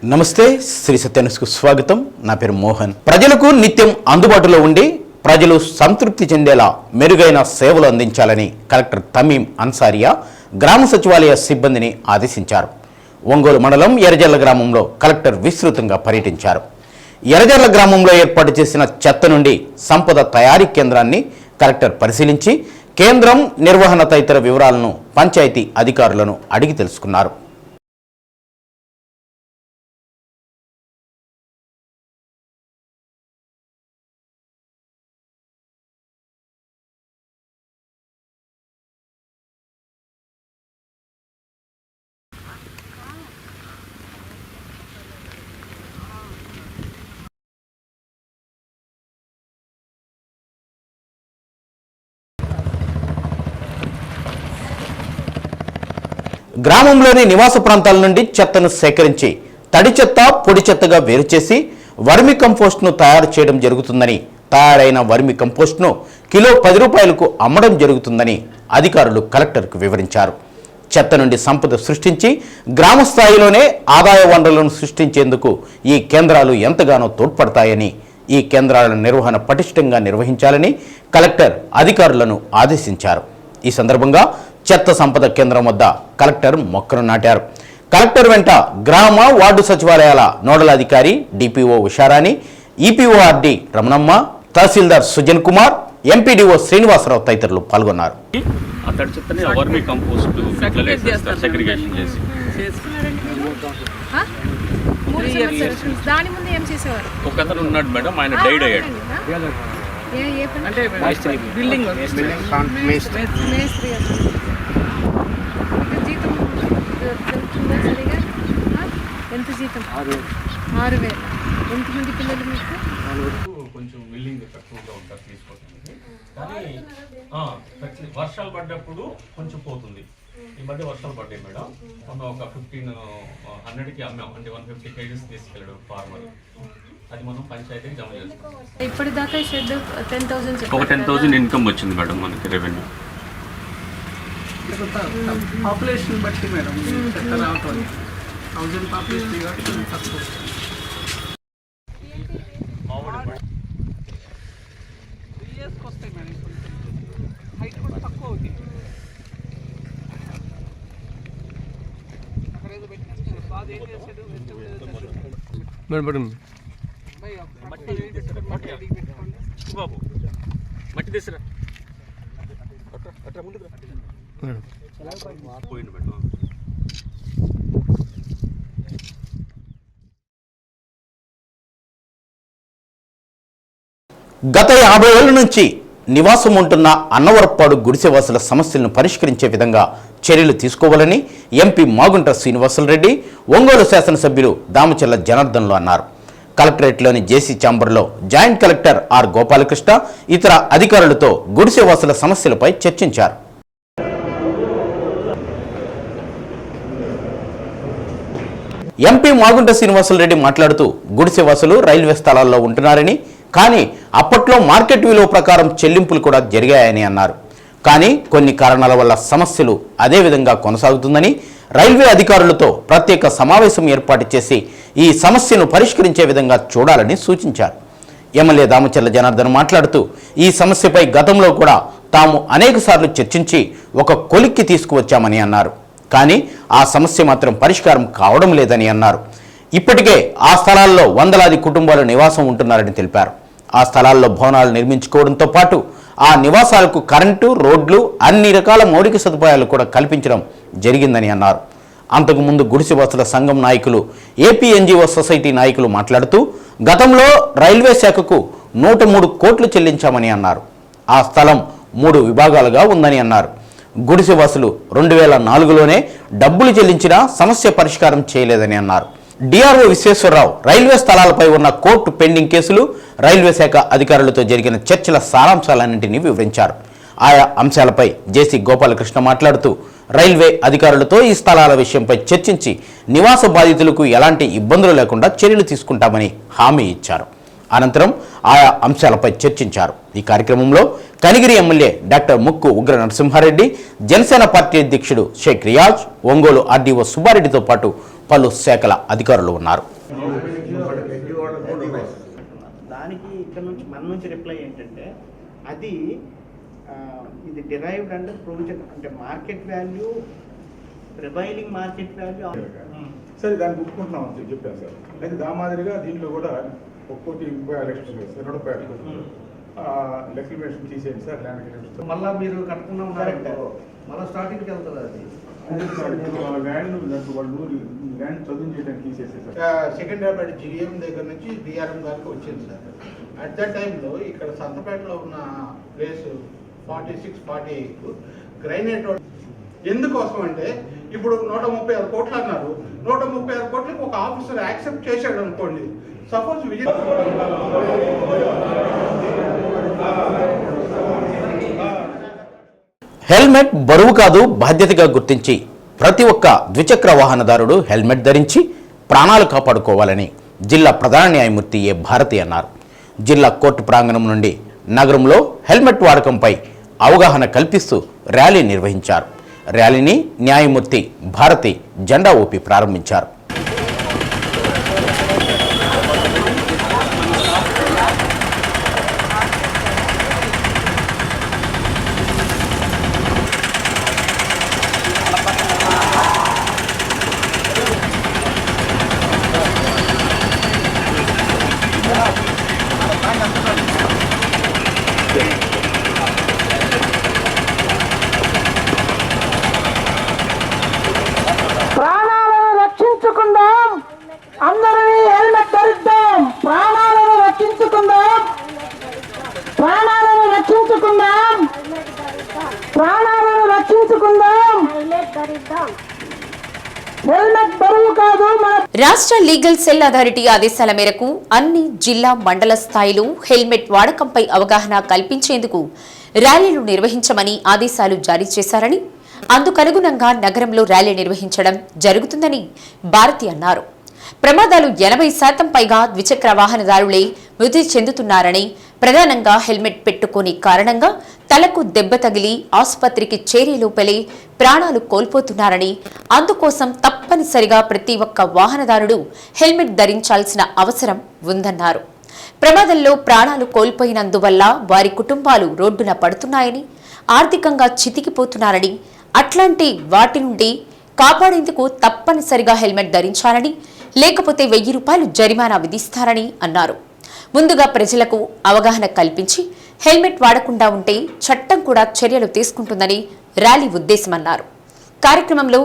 నమస్తే శ్రీ సత్యన్యూస్కు స్వాగతం. నా పేరు మోహన్. ప్రజలకు నిత్యం అందుబాటులో ఉండి ప్రజలు సంతృప్తి చెందేలా మెరుగైన సేవలు అందించాలని కలెక్టర్ తమీం అన్సారియా గ్రామ సచివాలయ సిబ్బందిని ఆదేశించారు. ఒంగోలు మండలం ఎర్రజర్ల గ్రామంలో కలెక్టర్ విస్తృతంగా పర్యటించారు. ఎర్రజర్ల గ్రామంలో ఏర్పాటు చేసిన చెత్త నుండి సంపద తయారీ కేంద్రాన్ని కలెక్టర్ పరిశీలించి కేంద్రం నిర్వహణ తదితర వివరాలను పంచాయతీ అధికారులను అడిగి తెలుసుకున్నారు. గ్రామంలోని నివాస ప్రాంతాల నుండి చెత్తను సేకరించి తడి చెత్త పొడి చెత్తగా వేరు చేసి వర్మి కంపోస్ట్ను తయారు చేయడం జరుగుతుందని, తయారైన వర్మి కంపోస్ట్ను కిలో 10 రూపాయలకు అమ్మడం జరుగుతుందని అధికారులు కలెక్టర్కు వివరించారు. చెత్త నుండి సంపద సృష్టించి గ్రామ స్థాయిలోనే ఆదాయ వనరులను సృష్టించేందుకు ఈ కేంద్రాలు ఎంతగానో తోడ్పడతాయని, ఈ కేంద్రాల నిర్వహణ పటిష్టంగా నిర్వహించాలని కలెక్టర్ అధికారులను ఆదేశించారు. ఈ సందర్భంగా చెత్త సంపద కేంద్రం వద్ద కలెక్టర్ మొక్కను నాటారు. కలెక్టర్ వెంట గ్రామ వార్డు సచివాలయాల నోడల్ అధికారి డిపిఓ ఉషారాణి, ఈపీఓఆర్డి రమణమ్మ, తహసీల్దార్ సుజన్ కుమార్, ఎంపీడీఓ శ్రీనివాసరావు తదితరులు పాల్గొన్నారు. ఎంత జీతం? 6,000. ఎంతమంది పిల్లలు మీకు? కొంచెం బిల్డింగ్ తక్కువగా ఉంటారు తీసుకోవడానికి, కానీ వర్షాలు పడ్డప్పుడు కొంచెం పోతుంది. ఈ మధ్య వర్షాలు పడ్డాయి మేడం, మొన్న ఒక 1,500కి అమ్మాం, అంటే 150 kgs తీసుకెళ్ళాడు ఫార్మర్. అది మనం పంచాయతీకి జమ చేస్తాం. ఇప్పటిదాకా షెడ్ 10,000 ఒక 10,000 ఇన్కమ్ వచ్చింది మేడం మనకి రెవెన్యూ. పాపులేషన్ బట్టి మేడం చెత్త రావటం 1000 పాపులేషన్ కాబట్టి తక్కువ వస్తాయి మేడం. హైట్ కూడా తక్కువ అవుతుంది. అక్కడ ఏదో పెట్టిన బాగా ఏం చేశాడు మేడం బాబు మట్టి తీసురా అట్లా ముందుకు పోయింది మేడం. గత 50 ఏళ్ల నుంచి నివాసం ఉంటున్న అన్నవరపాడు గుడిసెవాసుల సమస్యలను పరిష్కరించే విధంగా చర్యలు తీసుకోవాలని ఎంపీ మాగుంట శ్రీనివాసులరెడ్డి, ఒంగోలు శాసనసభ్యులు దామచర్ల జనార్దన్లు అన్నారు. కలెక్టరేట్లోని జేసీ ఛాంబర్లో జాయింట్ కలెక్టర్ ఆర్ గోపాలకృష్ణ ఇతర అధికారులతో గుడిసెవాసుల సమస్యలపై చర్చించారు. ఎంపీ మాగుంట శ్రీనివాసులరెడ్డి మాట్లాడుతూ గుడిసెవాసులు రైల్వే స్థలాల్లో ఉంటున్నారని, కానీ అప్పట్లో మార్కెట్ విలువ ప్రకారం చెల్లింపులు కూడా జరిగాయని అన్నారు. కానీ కొన్ని కారణాల వల్ల సమస్యలు అదే విధంగా కొనసాగుతుందని, రైల్వే అధికారులతో ప్రత్యేక సమావేశం ఏర్పాటు చేసి ఈ సమస్యను పరిష్కరించే విధంగా చూడాలని సూచించారు. ఎమ్మెల్యే దామచర్ల జనార్దన్ మాట్లాడుతూ ఈ సమస్యపై గతంలో కూడా తాము అనేకసార్లు చర్చించి ఒక కొలిక్కి తీసుకువచ్చామని అన్నారు. కానీ ఆ సమస్య మాత్రం పరిష్కారం కావడం లేదని అన్నారు. ఇప్పటికే ఆ స్థలాల్లో వందలాది కుటుంబాలు నివాసం ఉంటున్నారని తెలిపారు. ఆ స్థలాల్లో భవనాలు నిర్మించుకోవడంతో పాటు ఆ నివాసాలకు కరెంటు, రోడ్లు, అన్ని రకాల మౌలిక సదుపాయాలు కూడా కల్పించడం జరిగిందని అన్నారు. అంతకుముందు గుడిసెవాసుల సంఘం నాయకులు, ఏపీ ఎన్జిఓ సొసైటీ నాయకులు మాట్లాడుతూ గతంలో రైల్వే శాఖకు 103 కోట్లు చెల్లించామని అన్నారు. ఆ స్థలం 3 విభాగాలుగా ఉందని అన్నారు. గుడిసెవాసులు 2004లోనే డబ్బులు చెల్లించినా సమస్య పరిష్కారం చేయలేదని అన్నారు. డిఆర్ఓ విశ్వేశ్వరరావు రైల్వే స్థలాలపై ఉన్న కోర్టు పెండింగ్ కేసులు, రైల్వే శాఖ అధికారులతో జరిగిన చర్చల సారాంశాలన్నింటినీ వివరించారు. ఆయా అంశాలపై జేసీ గోపాలకృష్ణ మాట్లాడుతూ రైల్వే అధికారులతో ఈ స్థలాల విషయంపై చర్చించి నివాస బాధితులకు ఎలాంటి ఇబ్బందులు లేకుండా చర్యలు తీసుకుంటామని హామీ ఇచ్చారు. అనంతరం ఆయా అంశాలపై చర్చించారు. ఈ కార్యక్రమంలో కనిగిరి ఎమ్మెల్యే డాక్టర్ ముక్కు ఉగ్ర నరసింహారెడ్డి, జనసేన పార్టీ అధ్యక్షుడు షేక్ రియాజ్, ఒంగోలు ఆర్డీఓ సుబ్బారెడ్డితో పాటు పలు శాఖల అధికారులు ఉన్నారు. దానికి ఇక్కడ నుంచి మన నుంచి రిప్లై ఏంటంటే అది ఇది డిరైవ్డ్ అండ్ ప్రొవిజన్ అంటే market value prevailing market value సరే దాన్ని ఒప్పుకుంటున్నాం అని చెప్పాను సార్. అయితే దా మాదిరిగా దీంట్లో కూడా 1,30,000 లెక్సిమేషన్ తీసేయండి సార్. ల్యాండ్ మళ్ళీ మీరు కట్టుకున్న మళ్ళీ స్టార్టింగ్కి వెళ్తుంది అది ల్యాండ్ చదువు చేయడానికి తీసేసారు. సికింద్రాబాద్ జిఎం దగ్గర నుంచి డిఆర్ఎం గారికి వచ్చింది సార్. అట్ దట్ టైంలో ఇక్కడ సంతపేటలో ఉన్న ప్లేస్ 46-48 గ్రైనేట్ రోడ్ ఎందుకోసం అంటే ఇప్పుడు 136 కోట్లు అన్నారు. 136 కోట్లకి ఒక ఆఫీసర్ యాక్సెప్ట్ చేశాడు అనుకోండి. సపోజ్ హెల్మెట్ బరువు కాదు బాధ్యతగా గుర్తించి ప్రతి ఒక్క ద్విచక్ర వాహనదారుడు హెల్మెట్ ధరించి ప్రాణాలు కాపాడుకోవాలని జిల్లా ప్రధాన న్యాయమూర్తి ఏ భారతి అన్నారు. జిల్లా కోర్టు ప్రాంగణం నుండి నగరంలో హెల్మెట్ వాడకంపై అవగాహన కల్పిస్తూ ర్యాలీ నిర్వహించారు. ర్యాలీని న్యాయమూర్తి భారతి జెండా ఊపి ప్రారంభించారు. ప్రాణాలను రక్షించుకుందాం, అందరినీ హెల్మెట్ ధరిద్దాం. ప్రాణాలను రక్షించుకుందాం, ప్రాణాలను రక్షించుకుందాం, ప్రాణాలను రక్షించుకుందాం. హెల్మెట్ బరువు కాదు. రాష్ట్ర లీగల్ సెల్ అథారిటీ ఆదేశాల మేరకు అన్ని జిల్లా మండల స్థాయిలో హెల్మెట్ వాడకంపై అవగాహన కల్పించేందుకు ర్యాలీలు నిర్వహించమని ఆదేశాలు జారీ చేశారని, అందుకనుగుణంగా నగరంలో ర్యాలీ నిర్వహించడం జరుగుతుందని భారతి అన్నారు. ప్రమాదాలు 80% పైగా ద్విచక్ర వాహనదారులే మృతి చెందుతున్నారని, ప్రధానంగా హెల్మెట్ పెట్టుకోని కారణంగా తలకు దెబ్బ తగిలి ఆసుపత్రికి చేరే లోపలే ప్రాణాలు కోల్పోతున్నారని, అందుకోసం తప్పనిసరిగా ప్రతి ఒక్క వాహనదారుడు హెల్మెట్ ధరించాల్సిన అవసరం ఉందన్నారు. ప్రమాదంలో ప్రాణాలు కోల్పోయినందువల్ల వారి కుటుంబాలు రోడ్డున పడుతున్నాయని, ఆర్థికంగా చితికిపోతున్నారని, అట్లాంటి వాటి నుండి కాపాడేందుకు తప్పనిసరిగా హెల్మెట్ ధరించాలని, లేకపోతే 1000 రూపాయలు జరిమానా విధిస్తారని అన్నారు. ముందుగా ప్రజలకు అవగాహన కల్పించి హెల్మెట్ వాడకుండా ఉంటే చట్టం కూడా చర్యలు తీసుకుంటుందని ర్యాలీ ఉద్దేశమన్నారు. కార్యక్రమంలో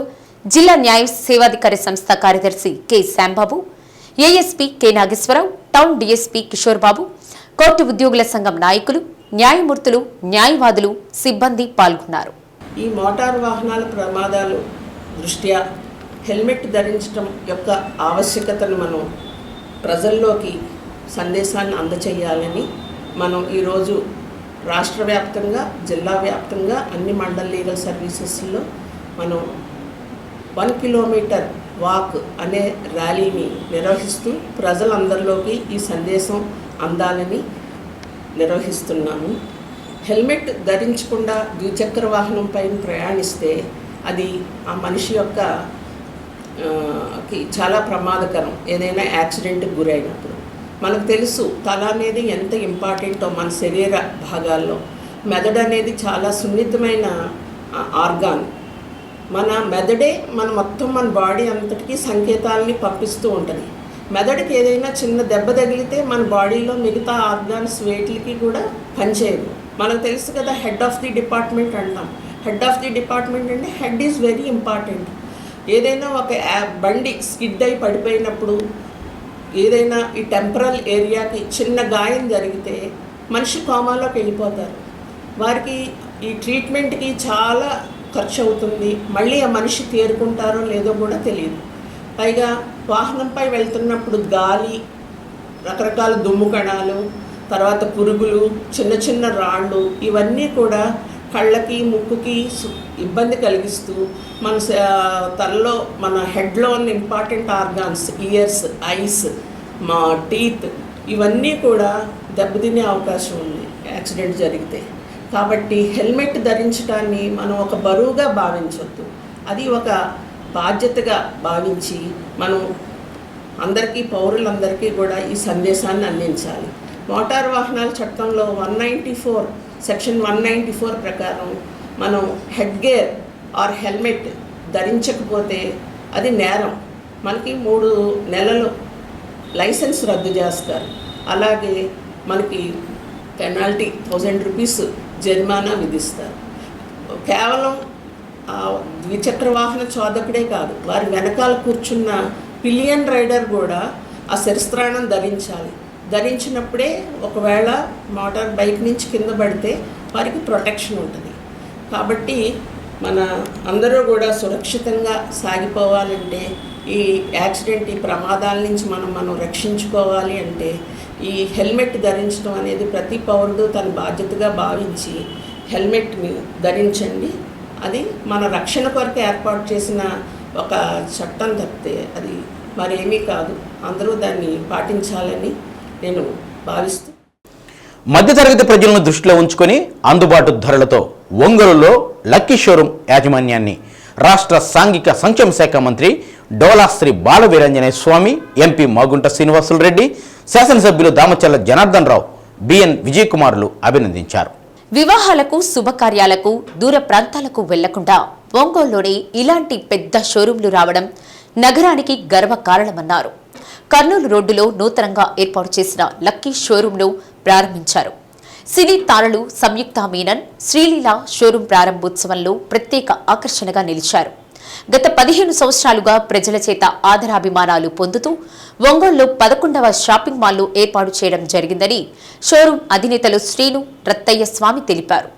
జిల్లా న్యాయ సేవాధికారి సంస్థ కార్యదర్శి K Shyambabu, ASP K Nageswararao, town DSP Kishore Babu, court ఉద్యోగుల సంఘం నాయకులు, న్యాయమూర్తులు, న్యాయవాదులు, సిబ్బంది పాల్గొన్నారు. ఈ మోటారు వాహనాల ప్రమాదాలు దృష్ట్యా హెల్మెట్ ధరించడం యొక్క ఆవశ్యకతను మనం ప్రజల్లోకి సందేశాన్ని అందచేయాలని మనం ఈరోజు రాష్ట్ర వ్యాప్తంగా, జిల్లా వ్యాప్తంగా అన్ని మండల్ లీగల్ సర్వీసెస్లో మనం 1 కిలోమీటర్ వాక్ అనే ర్యాలీని నిర్వహిస్తూ ప్రజలందరిలోకి ఈ సందేశం అందాలని నిర్వహిస్తున్నాము. హెల్మెట్ ధరించకుండా ద్విచక్ర వాహనం పైన ప్రయాణిస్తే అది ఆ మనిషి యొక్క చాలా ప్రమాదకరం. ఏదైనా యాక్సిడెంట్కి గురైనప్పుడు మనకు తెలుసు తల అనేది ఎంత ఇంపార్టెంటో మన శరీర భాగాల్లో. మెదడు అనేది చాలా సున్నితమైన ఆర్గాన్. మన మెదడే మొత్తం మన బాడీ అంతటికీ సంకేతాలని పంపిస్తూ ఉంటుంది. మెదడుకి ఏదైనా చిన్న దెబ్బ తగిలితే మన బాడీలో మిగతా ఆర్గాన్స్ వేటికి కూడా పనిచేయదు. మనకు తెలుసు కదా, హెడ్ ఆఫ్ ది డిపార్ట్మెంట్ అంటాం. హెడ్ ఆఫ్ ది డిపార్ట్మెంట్ అంటే హెడ్ ఈజ్ వెరీ ఇంపార్టెంట్. ఏదైనా ఒక బండి స్కిడ్ అయి పడిపోయినప్పుడు, ఏదైనా ఈ టెంపరల్ ఏరియాకి చిన్న గాయం జరిగితే మనిషి కోమాలోకి వెళ్ళిపోతారు. వారికి ఈ ట్రీట్మెంట్కి చాలా ఖర్చు అవుతుంది. మళ్ళీ ఆ మనిషి తేరుకుంటారో లేదో కూడా తెలియదు. పైగా వాహనంపై వెళ్తున్నప్పుడు గాలి, రకరకాల దుమ్ము కణాలు, తర్వాత పురుగులు, చిన్న చిన్న రాళ్ళు, ఇవన్నీ కూడా కళ్ళకి, ముక్కుకి ఇబ్బంది కలిగిస్తూ మన తలలో, మన హెడ్లో ఉన్న ఇంపార్టెంట్ ఆర్గాన్స్, ఇయర్స్, ఐస్, మా టీత్, ఇవన్నీ కూడా దెబ్బతినే అవకాశం ఉంది యాక్సిడెంట్ జరిగితే. కాబట్టి హెల్మెట్ ధరించడాన్ని మనం ఒక బరువుగా భావించవద్దు. అది ఒక బాధ్యతగా భావించి మనం అందరికీ పౌరులందరికీ కూడా ఈ సందేశాన్ని అందించాలి. మోటార్ వాహనాల చట్టంలో 194 సెక్షన్ 194 ప్రకారం మనం హెడ్ గేర్ ఆర్ హెల్మెట్ ధరించకపోతే అది నేరం. మనకి 3 నెలలు లైసెన్స్ రద్దు చేస్తారు. అలాగే మనకి పెనాల్టీ 1000 రూపీస్ జరిమానా విధిస్తారు. కేవలం ద్విచక్ర వాహన చోదకుడే కాదు, వారి వెనకాల కూర్చున్న పిలియన్ రైడర్ కూడా ఆ శిరస్త్రాణం ధరించాలి. ధరించినప్పుడే ఒకవేళ మోటార్ బైక్ నుంచి కింద పడితే వారికి ప్రొటెక్షన్ ఉంటుంది. కాబట్టి మన అందరూ కూడా సురక్షితంగా సాగిపోవాలంటే, ఈ యాక్సిడెంట్, ఈ ప్రమాదాల నుంచి మనం రక్షించుకోవాలి అంటే ఈ హెల్మెట్ ధరించడం అనేది ప్రతి పౌరుడు తన బాధ్యతగా భావించి హెల్మెట్ని ధరించండి. అది మన రక్షణ కొరకు ఏర్పాటు చేసిన ఒక చట్టం తప్పితే అది మరేమీ కాదు. అందరూ దాన్ని పాటించాలని నేను భావిస్తూ, మధ్యతరగతి ప్రజలను దృష్టిలో ఉంచుకొని అందుబాటు ధరలతో ఒంగోలులో లక్కీ షోరూం యాజమాన్యాన్ని రాష్ట్ర సాంఘిక సంక్షేమ శాఖ మంత్రి డోలా శ్రీ బాలవీరాంజనేయ స్వామి, ఎంపీ మాగుంట శ్రీనివాసులు రెడ్డి, శాసనసభ్యులు దామచల్ల జనార్దన్ రావు, బిఎన్ విజయ్ కుమార్లు అభినందించారు. వివాహాలకు, శుభకార్యాలకు, దూర ప్రాంతాలకు వెళ్లకుండా ఒంగోలులోనే ఇలాంటి పెద్ద షోరూంలు రావడం నగరానికి గర్వకారణమన్నారు. కర్నూలు రోడ్డులో నూతనంగా ఏర్పాటు చేసిన లక్కీ షోరూంను ప్రారంభించారు. సినీ తారలు సంయుక్త మీనన్, శ్రీలీల షోరూం ప్రారంభోత్సవంలో ప్రత్యేక ఆకర్షణగా నిలిచారు. గత 15 సంవత్సరాలుగా ప్రజల చేత ఆదరాభిమానాలు పొందుతూ ఒంగోలులో 11వ షాపింగ్ మాల్ను ఏర్పాటు చేయడం జరిగిందని షోరూం అధినేతలు శ్రీను, రత్తయ్య స్వామి తెలిపారు.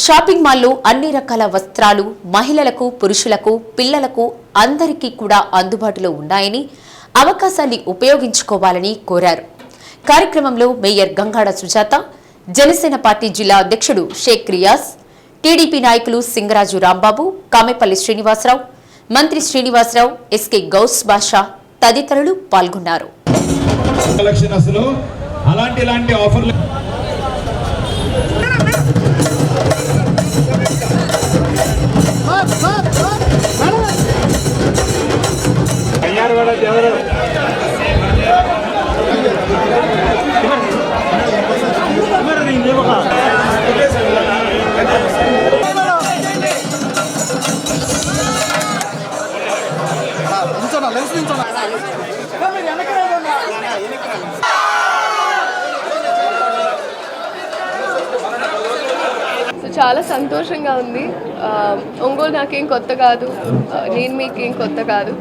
షాపింగ్ మాల్లో అన్ని రకాల వస్త్రాలు మహిళలకు, పురుషులకు, పిల్లలకు అందరికీ కూడా అందుబాటులో ఉన్నాయని, అవకాశాన్ని ఉపయోగించుకోవాలని కోరారు. కార్యక్రమంలో మేయర్ గంగాడ సుజాత, జనసేన పార్టీ జిల్లా అధ్యక్షుడు షేక్ రియాజ్, టీడీపీ నాయకులు సింగరాజు రాంబాబు, కామెపల్లి శ్రీనివాసరావు, మంత్రి శ్రీనివాసరావు, ఎస్కే గౌస్ బాషా తదితరులు పాల్గొన్నారు. చాలా సంతోషంగా ఉంది. ఒంగోలు నాకేం కొత్త కాదు, నేను మీకేం కొత్త కాదు.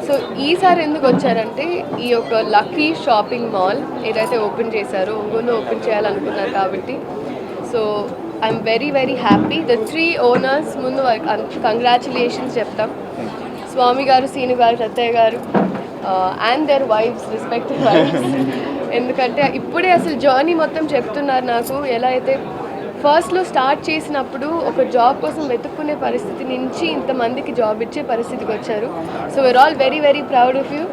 సో ఈసారి ఎందుకు వచ్చారంటే, ఈ యొక్క లక్కీ షాపింగ్ మాల్ ఏదైతే ఓపెన్ చేశారో ఒంగోలులో ఓపెన్ చేయాలనుకున్నారు కాబట్టి. So I'm very very happy. The 3 owners ముందు కంగ్రాచులేషన్స్ చెప్తాం. స్వామి గారు, సీను గారు, రత్తయ్య గారు and their wives, respective wives. ఎందుకంటే ఇప్పుడే అసలు జర్నీ మొత్తం చెప్తున్నారు నాకు. ఎలా అయితే ఫస్ట్లో స్టార్ట్ చేసినప్పుడు ఒక జాబ్ కోసం వెతుక్కునే పరిస్థితి నుంచి ఇంతమందికి జాబ్ ఇచ్చే పరిస్థితికి వచ్చారు. So we're all very very proud of you.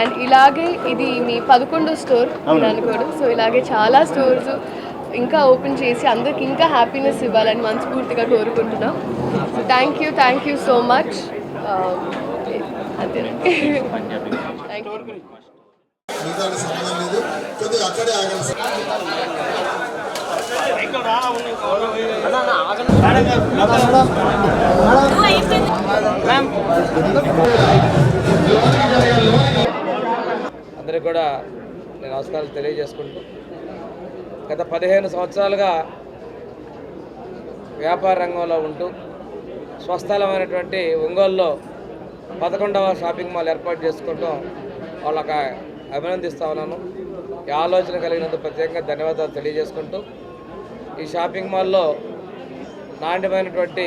And ఇలాగే ఇది మీ 11వ స్టోర్ అని అనుకోడు. సో ఇలాగే చాలా స్టోర్స్ ఇంకా ఓపెన్ చేసి అందరికి ఇంకా హ్యాపీనెస్ ఇవ్వాలని మనస్ఫూర్తిగా కోరుకుంటున్నాం. So thank you so much. అంతే. Thank you. అందరికీ కూడా నేను నమస్కారాలు తెలియజేసుకుంటూ, గత 15 సంవత్సరాలుగా వ్యాపార రంగంలో ఉంటూ స్వస్థలమైనటువంటి ఒంగోలులో 11వ షాపింగ్ మాల్ ఏర్పాటు చేసుకోవడం వాళ్ళకి అభినందిస్తా ఉన్నాను. ఈ ఆలోచన కలిగినందుకు ప్రత్యేకంగా ధన్యవాదాలు తెలియజేసుకుంటూ, ఈ షాపింగ్ మాల్లో నాణ్యమైనటువంటి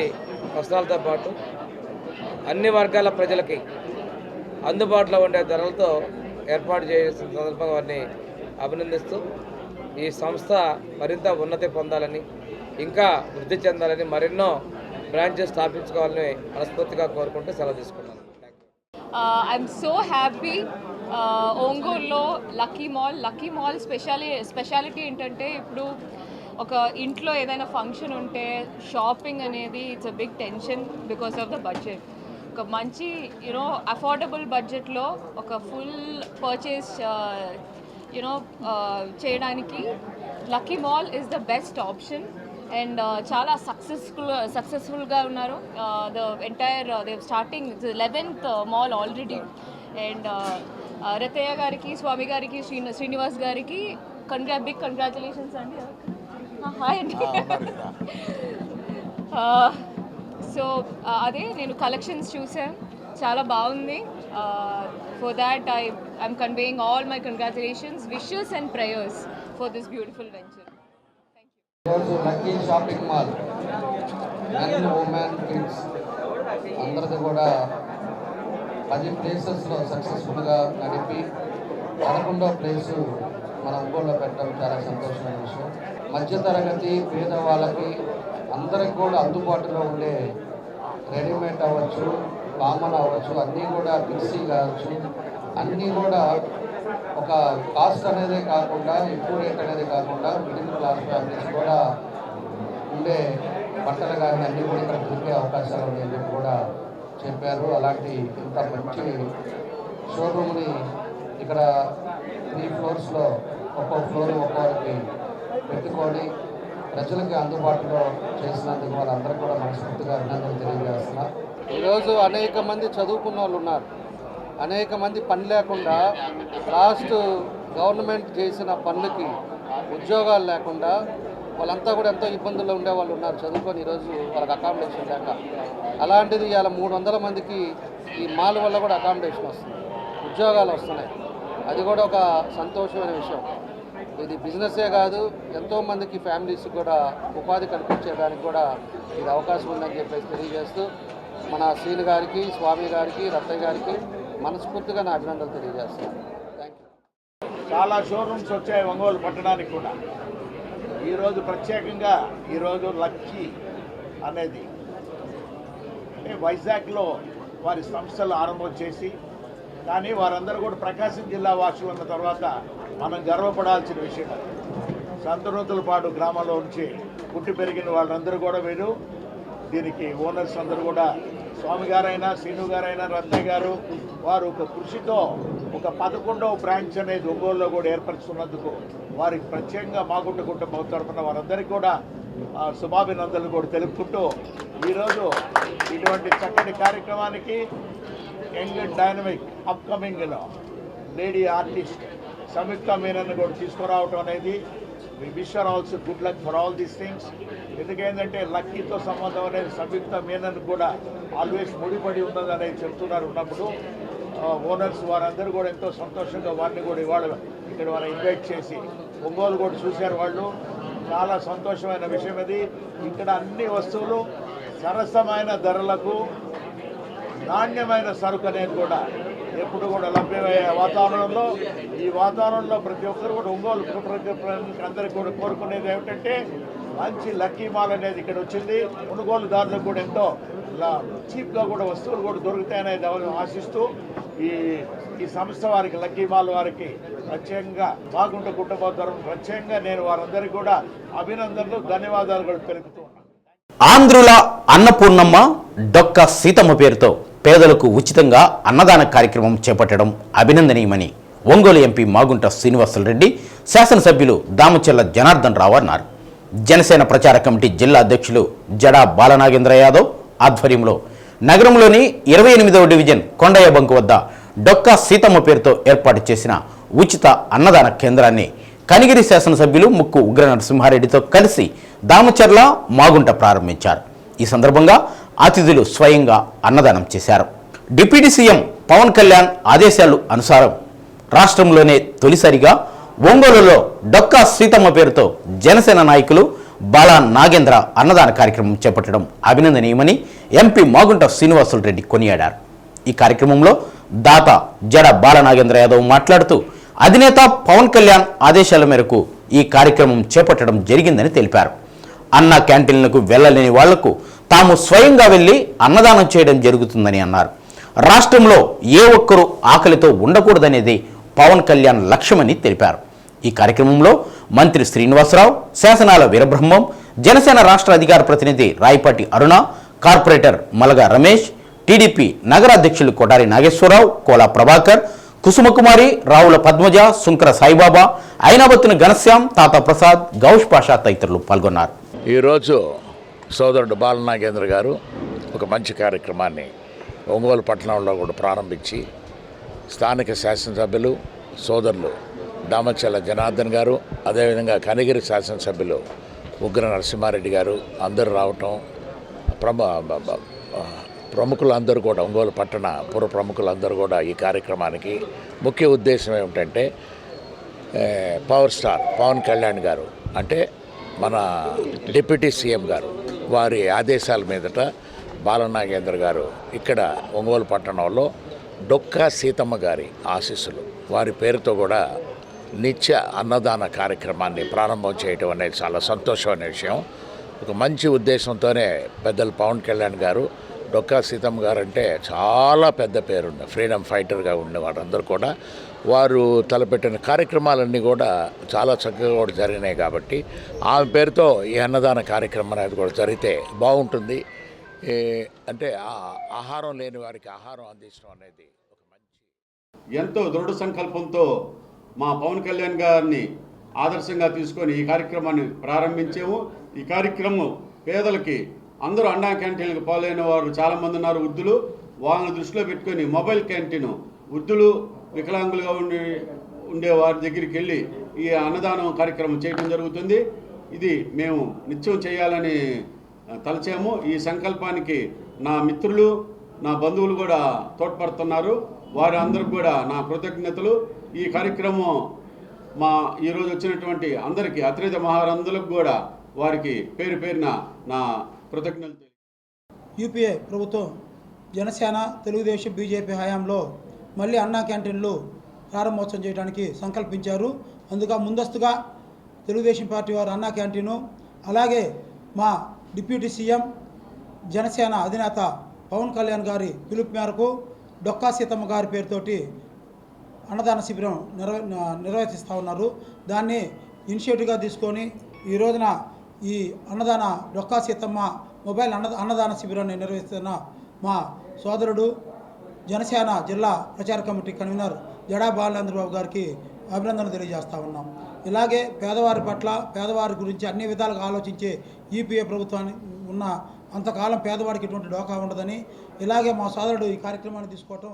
వస్త్రాలతో పాటు అన్ని వర్గాల ప్రజలకి అందుబాటులో ఉండే ధరలతో ఏర్పాటు చేసిన సందర్భంగా వారిని అభినందిస్తూ, ఈ సంస్థ మరింత ఉన్నతి పొందాలని, ఇంకా వృద్ధి చెందాలని, మరెన్నో బ్రాంచెస్ స్థాపించుకోవాలని మనస్ఫూర్తిగా కోరుకుంటూ సెలవు తీసుకున్నాను. I'm so happy. ఒంగోలులో లక్కీ మాల్ స్పెషాలిటీ ఏంటంటే, ఇప్పుడు ఒక ఇంట్లో ఏదైనా ఫంక్షన్ ఉంటే షాపింగ్ అనేది it's a big tension because of the budget. ఒక మంచి అఫోర్డబుల్ బడ్జెట్లో ఒక ఫుల్ పర్చేస్ చేయడానికి Lucky Mall is the best option. And చాలా సక్సెస్ఫుల్గా ఉన్నారు. The entire day starting 11th mall already. And Ratayya గారికి, స్వామి గారికి, శ్రీనివాస్ గారికి బిగ్ కంగ్రాచులేషన్స్ అండి. హాయ్ అండి. సో అదే నేను కలెక్షన్స్ చూసాను, చాలా బాగుంది. For that I'm conveying all my congratulations, wishes and prayers for this beautiful venture. ఈరోజు Lucky shopping mall men, women, kids అందరిది కూడా 10 ప్లేసెస్లో సక్సెస్ఫుల్గా నడిపి 11వ ప్లేసు మన ఒంగోలులో పెట్టడం చాలా సంతోషమైన విషయం. మధ్యతరగతి పేదవాళ్ళకి అందరికి కూడా అందుబాటులో ఉండే రెడీమేడ్ అవ్వచ్చు, కామన్ అవ్వచ్చు, అన్నీ కూడా మిక్సీ కావచ్చు, అన్నీ కూడా ఒక కాస్ట్ అనేదే కాకుండా, ఎక్కువ రేట్ అనేది కాకుండా మిడిల్ క్లాస్ ఫ్యామిలీస్ కూడా ఉండే బట్టలు కానీ అన్నీ కూడా ఇక్కడ దొరికే అవకాశాలు ఉన్నాయని చెప్పి కూడా చెప్పారు. అలాంటి ఇంత మంచి షోరూమ్ని ఇక్కడ 3 ఫ్లోర్స్లో ఒక్కో ఫ్లోర్ ఒక్కొక్కరికి పెట్టుకొని ప్రజలకి అందుబాటులో చేసినందుకు వాళ్ళందరూ కూడా మనస్ఫూర్తిగా అభినందనలు తెలియజేస్తున్నా. ఈరోజు అనేక మంది చదువుకున్న వాళ్ళు ఉన్నారు, అనేక మంది పని లేకుండా లాస్ట్ గవర్నమెంట్ చేసిన పనులకి ఉద్యోగాలు లేకుండా వాళ్ళంతా కూడా ఎంతో ఇబ్బందుల్లో ఉండేవాళ్ళు ఉన్నారు చదువుకొని, ఈరోజు వాళ్ళకి అకామిడేషన్ లేక. అలాంటిది ఇవాళ 300 మందికి ఈ మాల్ వల్ల కూడా అకామిడేషన్ వస్తుంది, ఉద్యోగాలు వస్తున్నాయి. అది కూడా ఒక సంతోషమైన విషయం. ఇది బిజినెసే కాదు, ఎంతోమందికి ఫ్యామిలీస్ కూడా ఉపాధి కల్పించేదానికి కూడా ఇది అవకాశం ఉందని చెప్పేసి తెలియజేస్తూ మన శ్రీని గారికి, స్వామి గారికి, రత్తయ్య గారికి మనస్ఫూర్తిగా నా అభినందనలు తెలియజేస్తున్నాను. Thank you. చాలా షోరూమ్స్ వచ్చాయి ఒంగోలు పట్టణానికి కూడా. ఈరోజు ప్రత్యేకంగా ఈరోజు లక్కీ అనేది అంటే వైజాగ్లో వారి సంస్థలు ఆరంభం చేసి, కానీ వారందరూ కూడా ప్రకాశం జిల్లా వాసులు ఉన్న తర్వాత మనం గర్వపడాల్సిన విషయం. సంతనూతులపాడు గ్రామంలో నుంచి పుట్టి పెరిగిన వాళ్ళందరూ కూడా వీరు దీనికి ఓనర్స్ అందరూ కూడా స్వామి గారైనా, శ్రీను గారైనా, రత్నయ్య గారు వారు ఒక కృషితో ఒక 11వ బ్రాంచ్ అనేది ఒంగోలులో కూడా ఏర్పరుస్తున్నందుకు వారికి ప్రత్యేకంగా మాగుంట కుటుంబం తరఫున వారందరికీ కూడా శుభాభినందనలు కూడా తెలుపుకుంటూ ఈరోజు ఇటువంటి చక్కటి కార్యక్రమానికి young and dynamic upcoming lady artist Samyuktha Menon కూడా తీసుకురావటం అనేది we wish are also good luck for all these things. ఎందుకంటే లక్కీతో సంబంధం అనేది సంయుక్త మీనన్ కూడా ఆల్వేస్ ముడిపడి ఉన్నది అనేది చెప్తున్నారు. ఉన్నప్పుడు ఓనర్స్ వారందరూ కూడా ఎంతో సంతోషంగా వారిని కూడా ఇవాళ ఇక్కడ వారు ఇన్వైట్ చేసి ఒంగోలు కూడా చూశారు. వాళ్ళు చాలా సంతోషమైన విషయం అది. ఇక్కడ అన్ని వస్తువులు సరసమైన ధరలకు నాణ్యమైన సరుకు అనేది కూడా ఎప్పుడు కూడా లభ్యమయ్యే వాతావరణంలో, ఈ వాతావరణంలో ప్రతి ఒక్కరు కూడా ఒంగోలు అందరికీ కూడా కోరుకునేది ఏమిటంటే మంచి లక్కీ మాల్ అనేది ఇక్కడ వచ్చింది. కొనుగోలుదారులకు కూడా ఎంతో చీప్గా కూడా వస్తువులు కూడా దొరుకుతాయనేది ఆశిస్తూ ఈ సంస్థ వారికి, లక్కీ మాల్ వారికి ప్రత్యేకంగా మాగుంట కుటుంబం తరఫున ప్రత్యేకంగా నేను వారందరికీ కూడా అభినందనలు, ధన్యవాదాలు కూడా తెలుపుతూ ఉన్నాను. ఆంధ్రుల అన్నపూర్ణమ్మ డొక్క సీతమ్మ పేరుతో పేదలకు ఉచితంగా అన్నదాన కార్యక్రమం చేపట్టడం అభినందనీయమని ఒంగోలు ఎంపీ మాగుంట శ్రీనివాసులరెడ్డి, శాసనసభ్యులు దామచెల్ల జనార్దన్ రావు అన్నారు. జనసేన ప్రచార కమిటీ జిల్లా అధ్యక్షులు జడా బాలనాగేంద్ర యాదవ్ ఆధ్వర్యంలో నగరంలోని 28వ డివిజన్ కొండయ్య బంకు వద్ద డొక్క సీతమ్మ పేరుతో ఏర్పాటు చేసిన ఉచిత అన్నదాన కేంద్రాన్ని కనిగిరి శాసనసభ్యులు ముక్కు ఉగ్ర నరసింహారెడ్డితో కలిసి దామచర్ల, మాగుంట ప్రారంభించారు. ఈ సందర్భంగా అతిథులు స్వయంగా అన్నదానం చేశారు. డిప్యూటీ సీఎం పవన్ కళ్యాణ్ ఆదేశాలు అనుసారం రాష్ట్రంలోనే తొలిసారిగా ఒంగోలులో డొక్కా సీతమ్మ పేరుతో జనసేన నాయకులు బాలా నాగేంద్ర అన్నదాన కార్యక్రమం చేపట్టడం అభినందనీయమని ఎంపీ మాగుంట శ్రీనివాసులరెడ్డి కొనియాడారు. ఈ కార్యక్రమంలో దాత జడ బాలనాగేంద్ర యాదవ్ మాట్లాడుతూ అధినేత పవన్ కళ్యాణ్ ఆదేశాల మేరకు ఈ కార్యక్రమం చేపట్టడం జరిగిందని తెలిపారు. అన్న క్యాంటీన్లకు వెళ్లలేని వాళ్లకు తాము స్వయంగా వెళ్లి అన్నదానం చేయడం జరుగుతుందని అన్నారు. రాష్ట్రంలో ఏ ఒక్కరూ ఆకలితో ఉండకూడదనేది పవన్ కళ్యాణ్ లక్ష్యమని తెలిపారు. ఈ కార్యక్రమంలో మంత్రి శ్రీనివాసరావు, శాసనాల వీరబ్రహ్మం, జనసేన రాష్ట్ర అధికార ప్రతినిధి రాయపాటి అరుణ, కార్పొరేటర్ మలగా రమేష్, టీడీపీ నగర అధ్యక్షులు కొటారి నాగేశ్వరరావు, కోలా ప్రభాకర్, కుసుమకుమారి, రావుల పద్మజ, సుంకర సాయిబాబా, ఐనాబత్తున ఘనశ్యాం, తాత ప్రసాద్, గౌష్ పాషా తదితరులు పాల్గొన్నారు. ఈరోజు సోదరుడు బాలనాగేంద్ర గారు ఒక మంచి కార్యక్రమాన్ని ఒంగోలు పట్టణంలో కూడా ప్రారంభించి స్థానిక శాసనసభ్యులు సోదరులు దామచల్ల జనార్దన్ గారు, అదేవిధంగా కనిగిరి శాసనసభ్యులు ఉగ్ర నరసింహారెడ్డి గారు అందరూ రావటం, ప్రముఖులందరూ కూడా ఒంగోలు పట్టణ పుర ప్రముఖులందరూ కూడా ఈ కార్యక్రమానికి ముఖ్య ఉద్దేశం ఏమిటంటే పవర్ స్టార్ పవన్ కళ్యాణ్ గారు అంటే మన డిప్యూటీ సీఎం గారు వారి ఆదేశాల మీదట బాలనాగేంద్ర గారు ఇక్కడ ఒంగోలు పట్టణంలో డొక్కా సీతమ్మ గారి ఆశీస్సులు వారి పేరుతో కూడా నిత్య అన్నదాన కార్యక్రమాన్ని ప్రారంభం చేయడం అనేది చాలా సంతోషమైన విషయం. ఒక మంచి ఉద్దేశంతోనే పెద్దలు పవన్ కళ్యాణ్ గారు డొక్కా సీతమ్మ గారు అంటే చాలా పెద్ద పేరున్న ఫ్రీడమ్ ఫైటర్గా ఉండే వారందరూ కూడా వారు తలపెట్టిన కార్యక్రమాలన్నీ కూడా చాలా చక్కగా కూడా జరిగినాయి. కాబట్టి ఆమె పేరుతో ఈ అన్నదాన కార్యక్రమం అనేది కూడా జరిగితే బాగుంటుంది. అంటే ఆహారం లేని వారికి ఆహారం అందించడం అనేది ఒక మంచి ఎంతో దృఢ సంకల్పంతో మా పవన్ కళ్యాణ్ గారిని ఆదర్శంగా తీసుకొని ఈ కార్యక్రమాన్ని ప్రారంభించాము. ఈ కార్యక్రమం పేదలకి అందరూ అన్నా క్యాంటీన్లకు పాలైన వారు చాలామంది ఉన్నారు. వృద్ధులు వాళ్ళని దృష్టిలో పెట్టుకొని మొబైల్ క్యాంటీన్ వృద్ధులు వికలాంగులుగా ఉండే వారి దగ్గరికి వెళ్ళి ఈ అన్నదానం కార్యక్రమం చేయడం జరుగుతుంది. ఇది మేము నిత్యం చేయాలని తలచాము. ఈ సంకల్పానికి నా మిత్రులు నా బంధువులు కూడా తోడ్పడుతున్నారు. వారి అందరికి కూడా నా కృతజ్ఞతలు. ఈ కార్యక్రమం మా ఈరోజు వచ్చినటువంటి అందరికీ అతిథి మహారందులకు కూడా వారికి పేరు పేరున నా కృతజ్ఞతలు. యూపీఏ ప్రభుత్వం జనసేన తెలుగుదేశం బీజేపీ హయాంలో మళ్ళీ అన్నా క్యాంటీన్లు ప్రారంభోత్సవం చేయడానికి సంకల్పించారు. అందుకు ముందస్తుగా తెలుగుదేశం పార్టీ వారు అన్నా క్యాంటీను, అలాగే మా డిప్యూటీ సీఎం జనసేన అధినేత పవన్ కళ్యాణ్ గారి పిలుపు మేరకు డొక్కా సీతమ్మ గారి పేరుతోటి అన్నదాన శిబిరం నిర్వహిస్తూ ఉన్నారు. దాన్ని ఇనిషియేటివ్గా తీసుకొని ఈ రోజున ఈ అన్నదాన డొక్కా సీతమ్మ మొబైల్ అన్నదాన శిబిరాన్ని నిర్వహిస్తున్న మా సోదరుడు జనసేన జిల్లా ప్రచార కమిటీ కన్వీనర్ జడా బాలచంద్రబాబు గారికి అభినందనలు తెలియజేస్తూ ఉన్నాం. ఇలాగే పేదవారి పట్ల పేదవారి గురించి అన్ని విధాలుగా ఆలోచించే యూపీఏ ప్రభుత్వాన్ని ఉన్న అంతకాలం పేదవాడికి ఎటువంటి డోకా ఉండదని ఇలాగే మా సోదరుడు ఈ కార్యక్రమాన్ని తీసుకోవటం.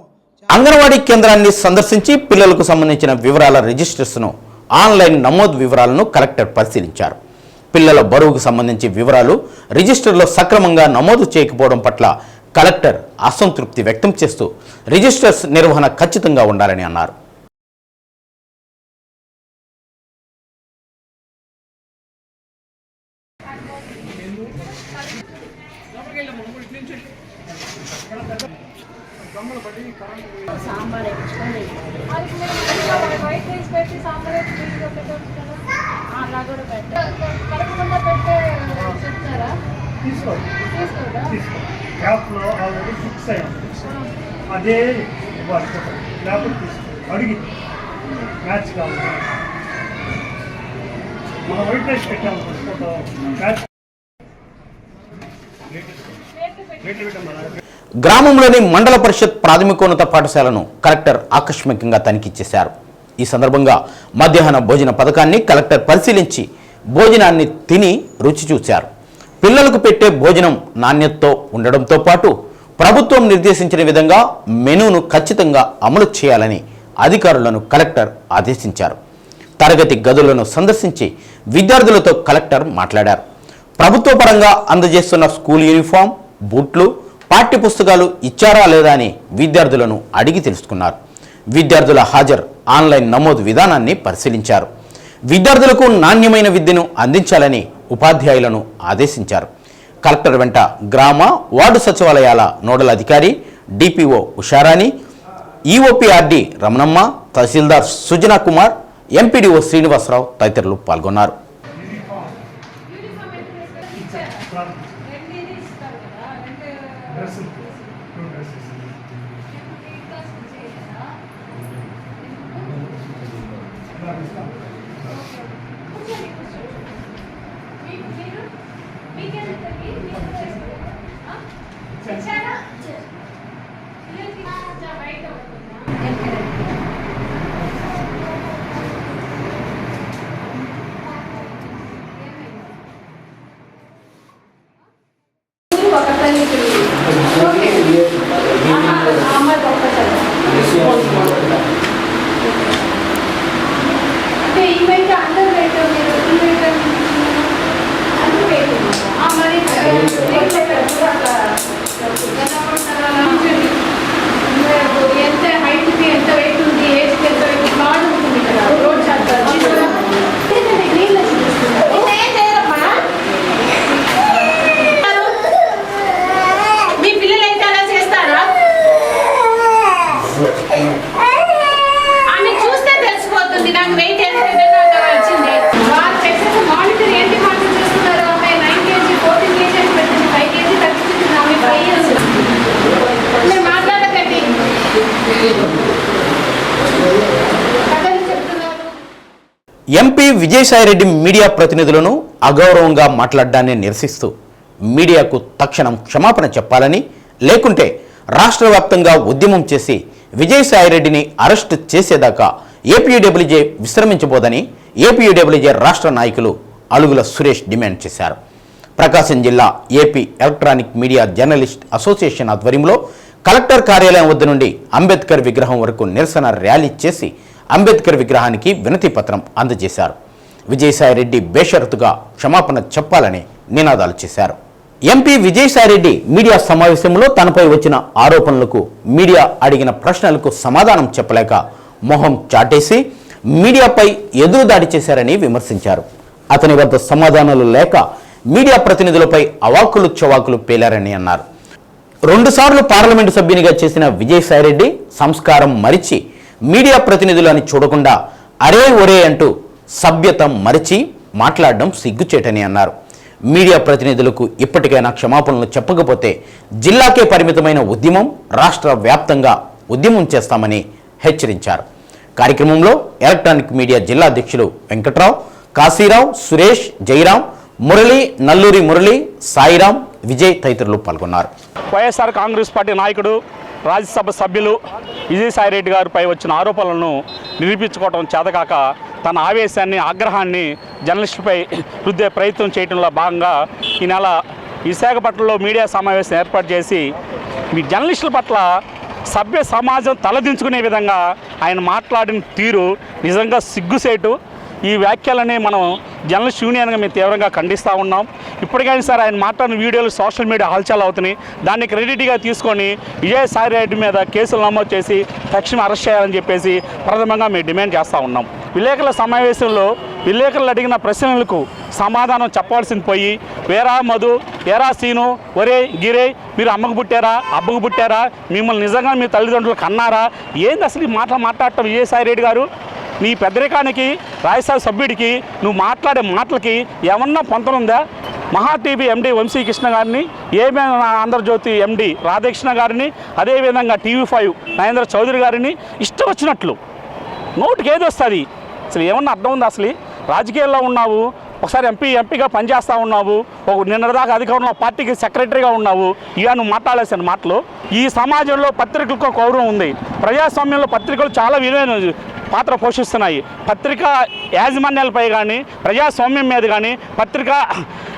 అంగన్వాడీ కేంద్రాన్ని సందర్శించి పిల్లలకు సంబంధించిన వివరాల రిజిస్టర్స్ను ఆన్లైన్ నమోదు వివరాలను కలెక్టర్ పరిశీలించారు. పిల్లల బరువుకు సంబంధించి వివరాలు రిజిస్టర్లో సక్రమంగా నమోదు చేయకపోవడం పట్ల కలెక్టర్ అసంతృప్తి వ్యక్తం చేస్తూ రిజిస్టర్స్ నిర్వహణ ఖచ్చితంగా ఉండాలని అన్నారు. సాంబార్ వైట్ రైస్ పెట్టి సాంబార్ అలా కూడా కలపకుండా పెట్టే చెప్తారా? తీసుకోరా? యాప్లో ఆల్రెడీ ఫిక్స్ అయ్యింది. అదే లేకపోతే తీసుకో అడిగి మ్యాచ్ కావాలి. మన వైట్ రైస్ పెట్టాము మ్యాచ్ గ్రామంలోని మండల పరిషత్ ప్రాథమికోన్నత పాఠశాలను కలెక్టర్ ఆకస్మికంగా తనిఖీ చేశారు. ఈ సందర్భంగా మధ్యాహ్న భోజన పథకాన్ని కలెక్టర్ పరిశీలించి భోజనాన్ని తిని రుచి చూశారు. పిల్లలకు పెట్టే భోజనం నాణ్యతతో ఉండడంతో పాటు ప్రభుత్వం నిర్దేశించిన విధంగా మెనూను ఖచ్చితంగా అమలు చేయాలని అధికారులను కలెక్టర్ ఆదేశించారు. తరగతి గదులను సందర్శించి విద్యార్థులతో కలెక్టర్ మాట్లాడారు. ప్రభుత్వ పరంగా అందజేస్తున్న స్కూల్ యూనిఫామ్, బూట్లు, పాఠ్యపుస్తకాలు ఇచ్చారా లేదా అని విద్యార్థులను అడిగి తెలుసుకున్నారు. విద్యార్థుల హాజరు ఆన్లైన్ నమోదు విధానాన్ని పరిశీలించారు. విద్యార్థులకు నాణ్యమైన విద్యను అందించాలని ఉపాధ్యాయులను ఆదేశించారు. కలెక్టర్ వెంట గ్రామ వార్డు సచివాలయాల నోడల్ అధికారి డిపిఓ ఉషారాణి, ఈఓపీఆర్డి రమణమ్మ, తహసీల్దార్ సుజనా కుమార్, ఎంపీడీఓ శ్రీనివాసరావు తదితరులు పాల్గొన్నారు. ఎంపీ విజయసాయిరెడ్డి మీడియా ప్రతినిధులను అగౌరవంగా మాట్లాడడాన్ని నిరసిస్తూ మీడియాకు తక్షణం క్షమాపణ చెప్పాలని, లేకుంటే రాష్ట్ర వ్యాప్తంగా ఉద్యమం చేసి విజయసాయిరెడ్డిని అరెస్టు చేసేదాకా ఏపీయూడబ్ల్యూజే విశ్రమించబోదని ఏపీయూడబ్ల్యూజే రాష్ట్ర నాయకులు అలుగుల సురేష్ డిమాండ్ చేశారు. ప్రకాశం జిల్లా AP electronic media journalist association ఆధ్వర్యంలో కలెక్టర్ కార్యాలయం వద్ద నుండి అంబేద్కర్ విగ్రహం వరకు నిరసన ర్యాలీ చేసి అంబేద్కర్ విగ్రహానికి వినతి పత్రం అందజేశారు. విజయసాయిరెడ్డి బేషరతుగా క్షమాపణ చెప్పాలని నినాదాలు చేశారు. ఎంపీ విజయసాయిరెడ్డి మీడియా సమావేశంలో తనపై వచ్చిన ఆరోపణలకు మీడియా అడిగిన ప్రశ్నలకు సమాధానం చెప్పలేక మొహం చాటేసి మీడియాపై ఎదురుదాడి చేశారని విమర్శించారు. అతని వద్ద సమాధానాలు లేక మీడియా ప్రతినిధులపై అవాకులు చవాకులు పేలారని అన్నారు. 2 సార్లు పార్లమెంటు సభ్యునిగా చేసిన విజయసాయిరెడ్డి సంస్కారం మరిచి మీడియా ప్రతినిధులని చూడకుండా అరే ఒరే అంటూ సభ్యత మరిచి మాట్లాడడం సిగ్గుచేటని అన్నారు. మీడియా ప్రతినిధులకు ఇప్పటికైనా క్షమాపణలు చెప్పకపోతే జిల్లాకే పరిమితమైన ఉద్యమం రాష్ట్ర వ్యాప్తంగా ఉద్యమం చేస్తామని హెచ్చరించారు. కార్యక్రమంలో ఎలక్ట్రానిక్ మీడియా జిల్లా అధ్యక్షులు వెంకట్రావు, కాశీరావు, సురేష్, జయరాం, మురళి, నల్లూరి మురళి, సాయిరాం, విజయ్ తదితరులు పాల్గొన్నారు. వైఎస్ఆర్ కాంగ్రెస్ పార్టీ నాయకుడు, రాజ్యసభ సభ్యులు విజయసాయిరెడ్డి గారిపై వచ్చిన ఆరోపణలను నిరూపించుకోవడం చేతకాక తన ఆవేశాన్ని, ఆగ్రహాన్ని జర్నలిస్టుపై రుద్దే ప్రయత్నం చేయడంలో భాగంగా ఈ నెల విశాఖపట్నంలో మీడియా సమావేశం ఏర్పాటు చేసి మీ జర్నలిస్టుల పట్ల సభ్య సమాజం తలదించుకునే విధంగా ఆయన మాట్లాడిన తీరు నిజంగా సిగ్గుసేటు. ఈ వ్యాఖ్యలని మనం జర్నలిస్ట్ యూనియన్గా మేము తీవ్రంగా ఖండిస్తూ ఉన్నాం. ఇప్పటికైనా సరే ఆయన మాట్లాడిన వీడియోలు సోషల్ మీడియా హల్చల్ అవుతున్నాయి. దాన్ని క్రెడిట్గా తీసుకొని విజయసాయిరెడ్డి మీద కేసులు నమోదు చేసి తక్షణం అరెస్ట్ చేయాలని చెప్పేసి ప్రథమంగా మేము డిమాండ్ చేస్తూ ఉన్నాం. విలేకరుల సమావేశంలో విలేకరులు అడిగిన ప్రశ్నలకు సమాధానం చెప్పాల్సింది పోయి వేరా మధు, ఎరా సీను, ఒరే గిరే మీరు అమ్మకు పుట్టారా, అబ్బకు పుట్టారా, మిమ్మల్ని నిజంగా మీ తల్లిదండ్రులు కన్నారా, ఏంది అసలు ఈ మాట్లాడటం విజయసాయిరెడ్డి గారు? నీ పెద్దరికానికి, రాజ్యసభ సభ్యుడికి నువ్వు మాట్లాడే మాటలకి ఏమన్నా పొంతనుందా? మహా టీవీ ఎండి వంశీకృష్ణ గారిని, ఏమైనా ఆంధ్రజ్యోతి ఎండి రాధాకృష్ణ గారిని, అదేవిధంగా TV5 నరేంద్ర చౌదరి గారిని ఇష్టం వచ్చినట్లు నోటికి ఏది వస్తుంది? అసలు ఏమన్నా అర్థం ఉందా? అసలు రాజకీయాల్లో ఉన్నావు, ఒకసారి ఎంపీగా పనిచేస్తూ ఉన్నావు, నిన్నదాకా అధికారంలో పార్టీకి సెక్రటరీగా ఉన్నావు, ఇక నువ్వు మాట్లాడాల్సిన మాటలు. ఈ సమాజంలో పత్రికలకు గౌరవం ఉంది. ప్రజాస్వామ్యంలో పత్రికలు చాలా విలువైన పాత్ర పోషిస్తున్నాయి. పత్రికా యాజమాన్యాలపై కానీ, ప్రజాస్వామ్యం మీద కానీ, పత్రికా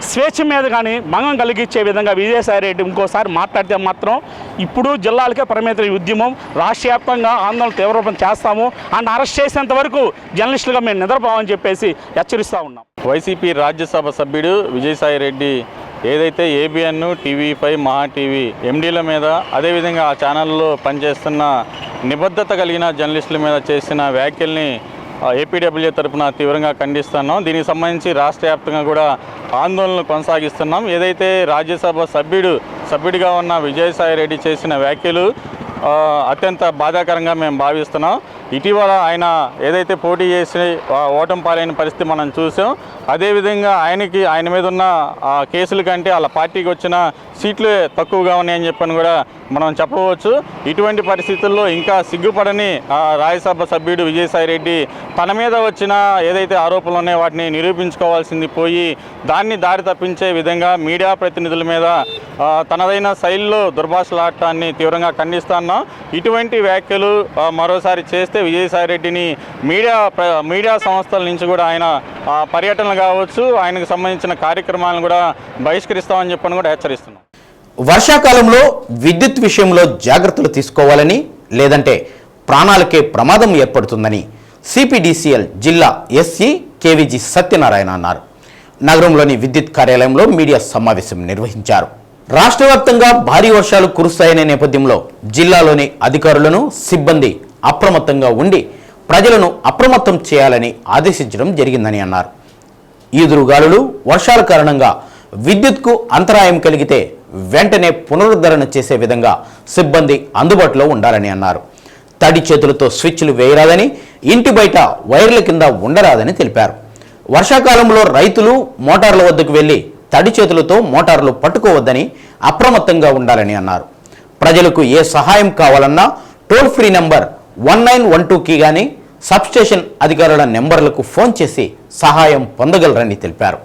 స్వేచ్ఛ మీద కానీ భంగం కలిగించే విధంగా విజయసాయిరెడ్డి ఇంకోసారి మాట్లాడితే మాత్రం ఇప్పుడు జిల్లాలకే పరిమిత ఉద్యమం రాష్ట్ర వ్యాప్తంగా ఆందోళన తీవ్రతం చేస్తాము. అండ్ అరెస్ట్ చేసేంత వరకు జర్నలిస్టులుగా మేము నిద్రపోవని చెప్పేసి హెచ్చరిస్తూ ఉన్నాం. వైసీపీ రాజ్యసభ సభ్యుడు విజయసాయిరెడ్డి ఏదైతే ABN, TV5, మహా టీవీ ఎండీల మీద, అదేవిధంగా ఆ ఛానల్లో పనిచేస్తున్న నిబద్ధత కలిగిన జర్నలిస్టుల మీద చేసిన వ్యాఖ్యల్ని ఏపీడబ్ల్యూజే తరఫున తీవ్రంగా ఖండిస్తున్నాం. దీనికి సంబంధించి రాష్ట్ర వ్యాప్తంగా కూడా ఆందోళనలు కొనసాగిస్తున్నాం. ఏదైతే రాజ్యసభ సభ్యుడిగా ఉన్న విజయసాయిరెడ్డి చేసిన వ్యాఖ్యలు అత్యంత బాధాకరంగా మేము భావిస్తున్నాం. ఇటీవల ఆయన ఏదైతే పోటీ చేసి ఓటమి పాలైన పరిస్థితి మనం చూసాం. అదేవిధంగా ఆయన మీద ఉన్న కేసుల కంటే వాళ్ళ పార్టీకి వచ్చిన సీట్లు తక్కువగా ఉన్నాయని చెప్పని కూడా మనం చెప్పవచ్చు. ఇటువంటి పరిస్థితుల్లో ఇంకా సిగ్గుపడని రాజ్యసభ సభ్యుడు విజయసాయిరెడ్డి తన మీద వచ్చిన ఏదైతే ఆరోపణలు ఉన్నాయో వాటిని నిరూపించుకోవాల్సింది పోయి దాన్ని దారి తప్పించే విధంగా మీడియా ప్రతినిధుల మీద తనదైన శైలిలో దుర్భాషలాడటాన్ని తీవ్రంగా ఖండిస్తున్నాం. ఇటువంటి వ్యాఖ్యలు మరోసారి చేస్తే విజయసాయిరెడ్డిని మీడియా సంస్థల నుంచి కూడా ఆయన పర్యటనలు కావచ్చు, ఆయనకు సంబంధించిన కార్యక్రమాలను కూడా బహిష్కరిస్తామని చెప్పని కూడా హెచ్చరిస్తున్నాం. వర్షాకాలంలో విద్యుత్ విషయంలో జాగ్రత్తలు తీసుకోవాలని, లేదంటే ప్రాణాలకే ప్రమాదం ఏర్పడుతుందని సిపిడిసిఎల్ జిల్లా ఎస్సీ కేవీజీ సత్యనారాయణ అన్నారు. నగరంలోని విద్యుత్ కార్యాలయంలో మీడియా సమావేశం నిర్వహించారు. రాష్ట్ర వ్యాప్తంగా భారీ వర్షాలు కురుస్తాయనే నేపథ్యంలో జిల్లాలోని అధికారులను, సిబ్బంది అప్రమత్తంగా ఉండి ప్రజలను అప్రమత్తం చేయాలని ఆదేశించడం జరిగిందని అన్నారు. ఈదురుగాలులు, వర్షాల కారణంగా విద్యుత్కు అంతరాయం కలిగితే వెంటనే పునరుద్ధరణ చేసే విధంగా సిబ్బంది అందుబాటులో ఉండాలని అన్నారు. తడి చేతులతో స్విచ్లు వేయరాదని, ఇంటి బయట వైర్ల కింద ఉండరాదని తెలిపారు. వర్షాకాలంలో రైతులు మోటార్ల వద్దకు వెళ్లి తడి చేతులతో మోటార్లు పట్టుకోవద్దని, అప్రమత్తంగా ఉండాలని అన్నారు. ప్రజలకు ఏ సహాయం కావాలన్నా టోల్ ఫ్రీ నంబర్ 1912కి కానీ సబ్స్టేషన్ అధికారుల నెంబర్లకు ఫోన్ చేసి సహాయం పొందగలరని తెలిపారు.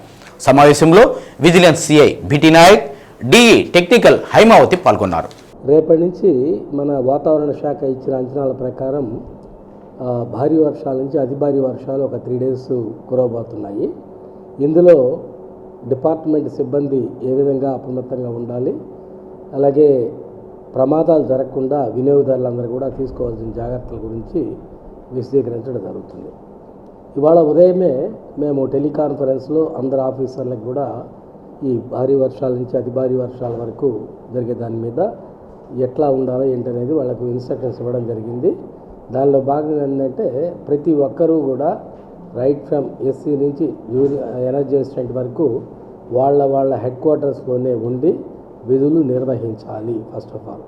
సమావేశంలో vigilance CI బిటి Naik, DE technical Haimavathi పాల్గొన్నారు. రేపటి నుంచి మన వాతావరణ శాఖ ఇచ్చిన అంచనాల ప్రకారం భారీ వర్షాల నుంచి అతి భారీ వర్షాలు ఒక 3 days కురవబోతున్నాయి. ఇందులో డిపార్ట్మెంట్ సిబ్బంది ఏ విధంగా అప్రమత్తంగా ఉండాలి, అలాగే ప్రమాదాలు జరగకుండా వినియోగదారులందరూ కూడా తీసుకోవాల్సిన జాగ్రత్తల గురించి విశదీకరించడం జరుగుతుంది. ఇవాళ ఉదయమే మేము టెలికాన్ఫరెన్స్లో అందరు ఆఫీసర్లకు కూడా ఈ భారీ వర్షాల నుంచి అతి భారీ వర్షాల వరకు జరిగే దాని మీద ఎట్లా ఉండాలో ఏంటనేది వాళ్ళకు ఇన్స్ట్రక్షన్స్ ఇవ్వడం జరిగింది. దానిలో భాగంగా ఏంటంటే ప్రతి ఒక్కరూ కూడా రైట్ ఫ్రమ్ ఎస్సీ నుంచి ఎనర్జీ అసిస్టెంట్ వరకు వాళ్ళ హెడ్ క్వార్టర్స్లోనే ఉండి విధులు నిర్వహించాలి ఫస్ట్ ఆఫ్ ఆల్.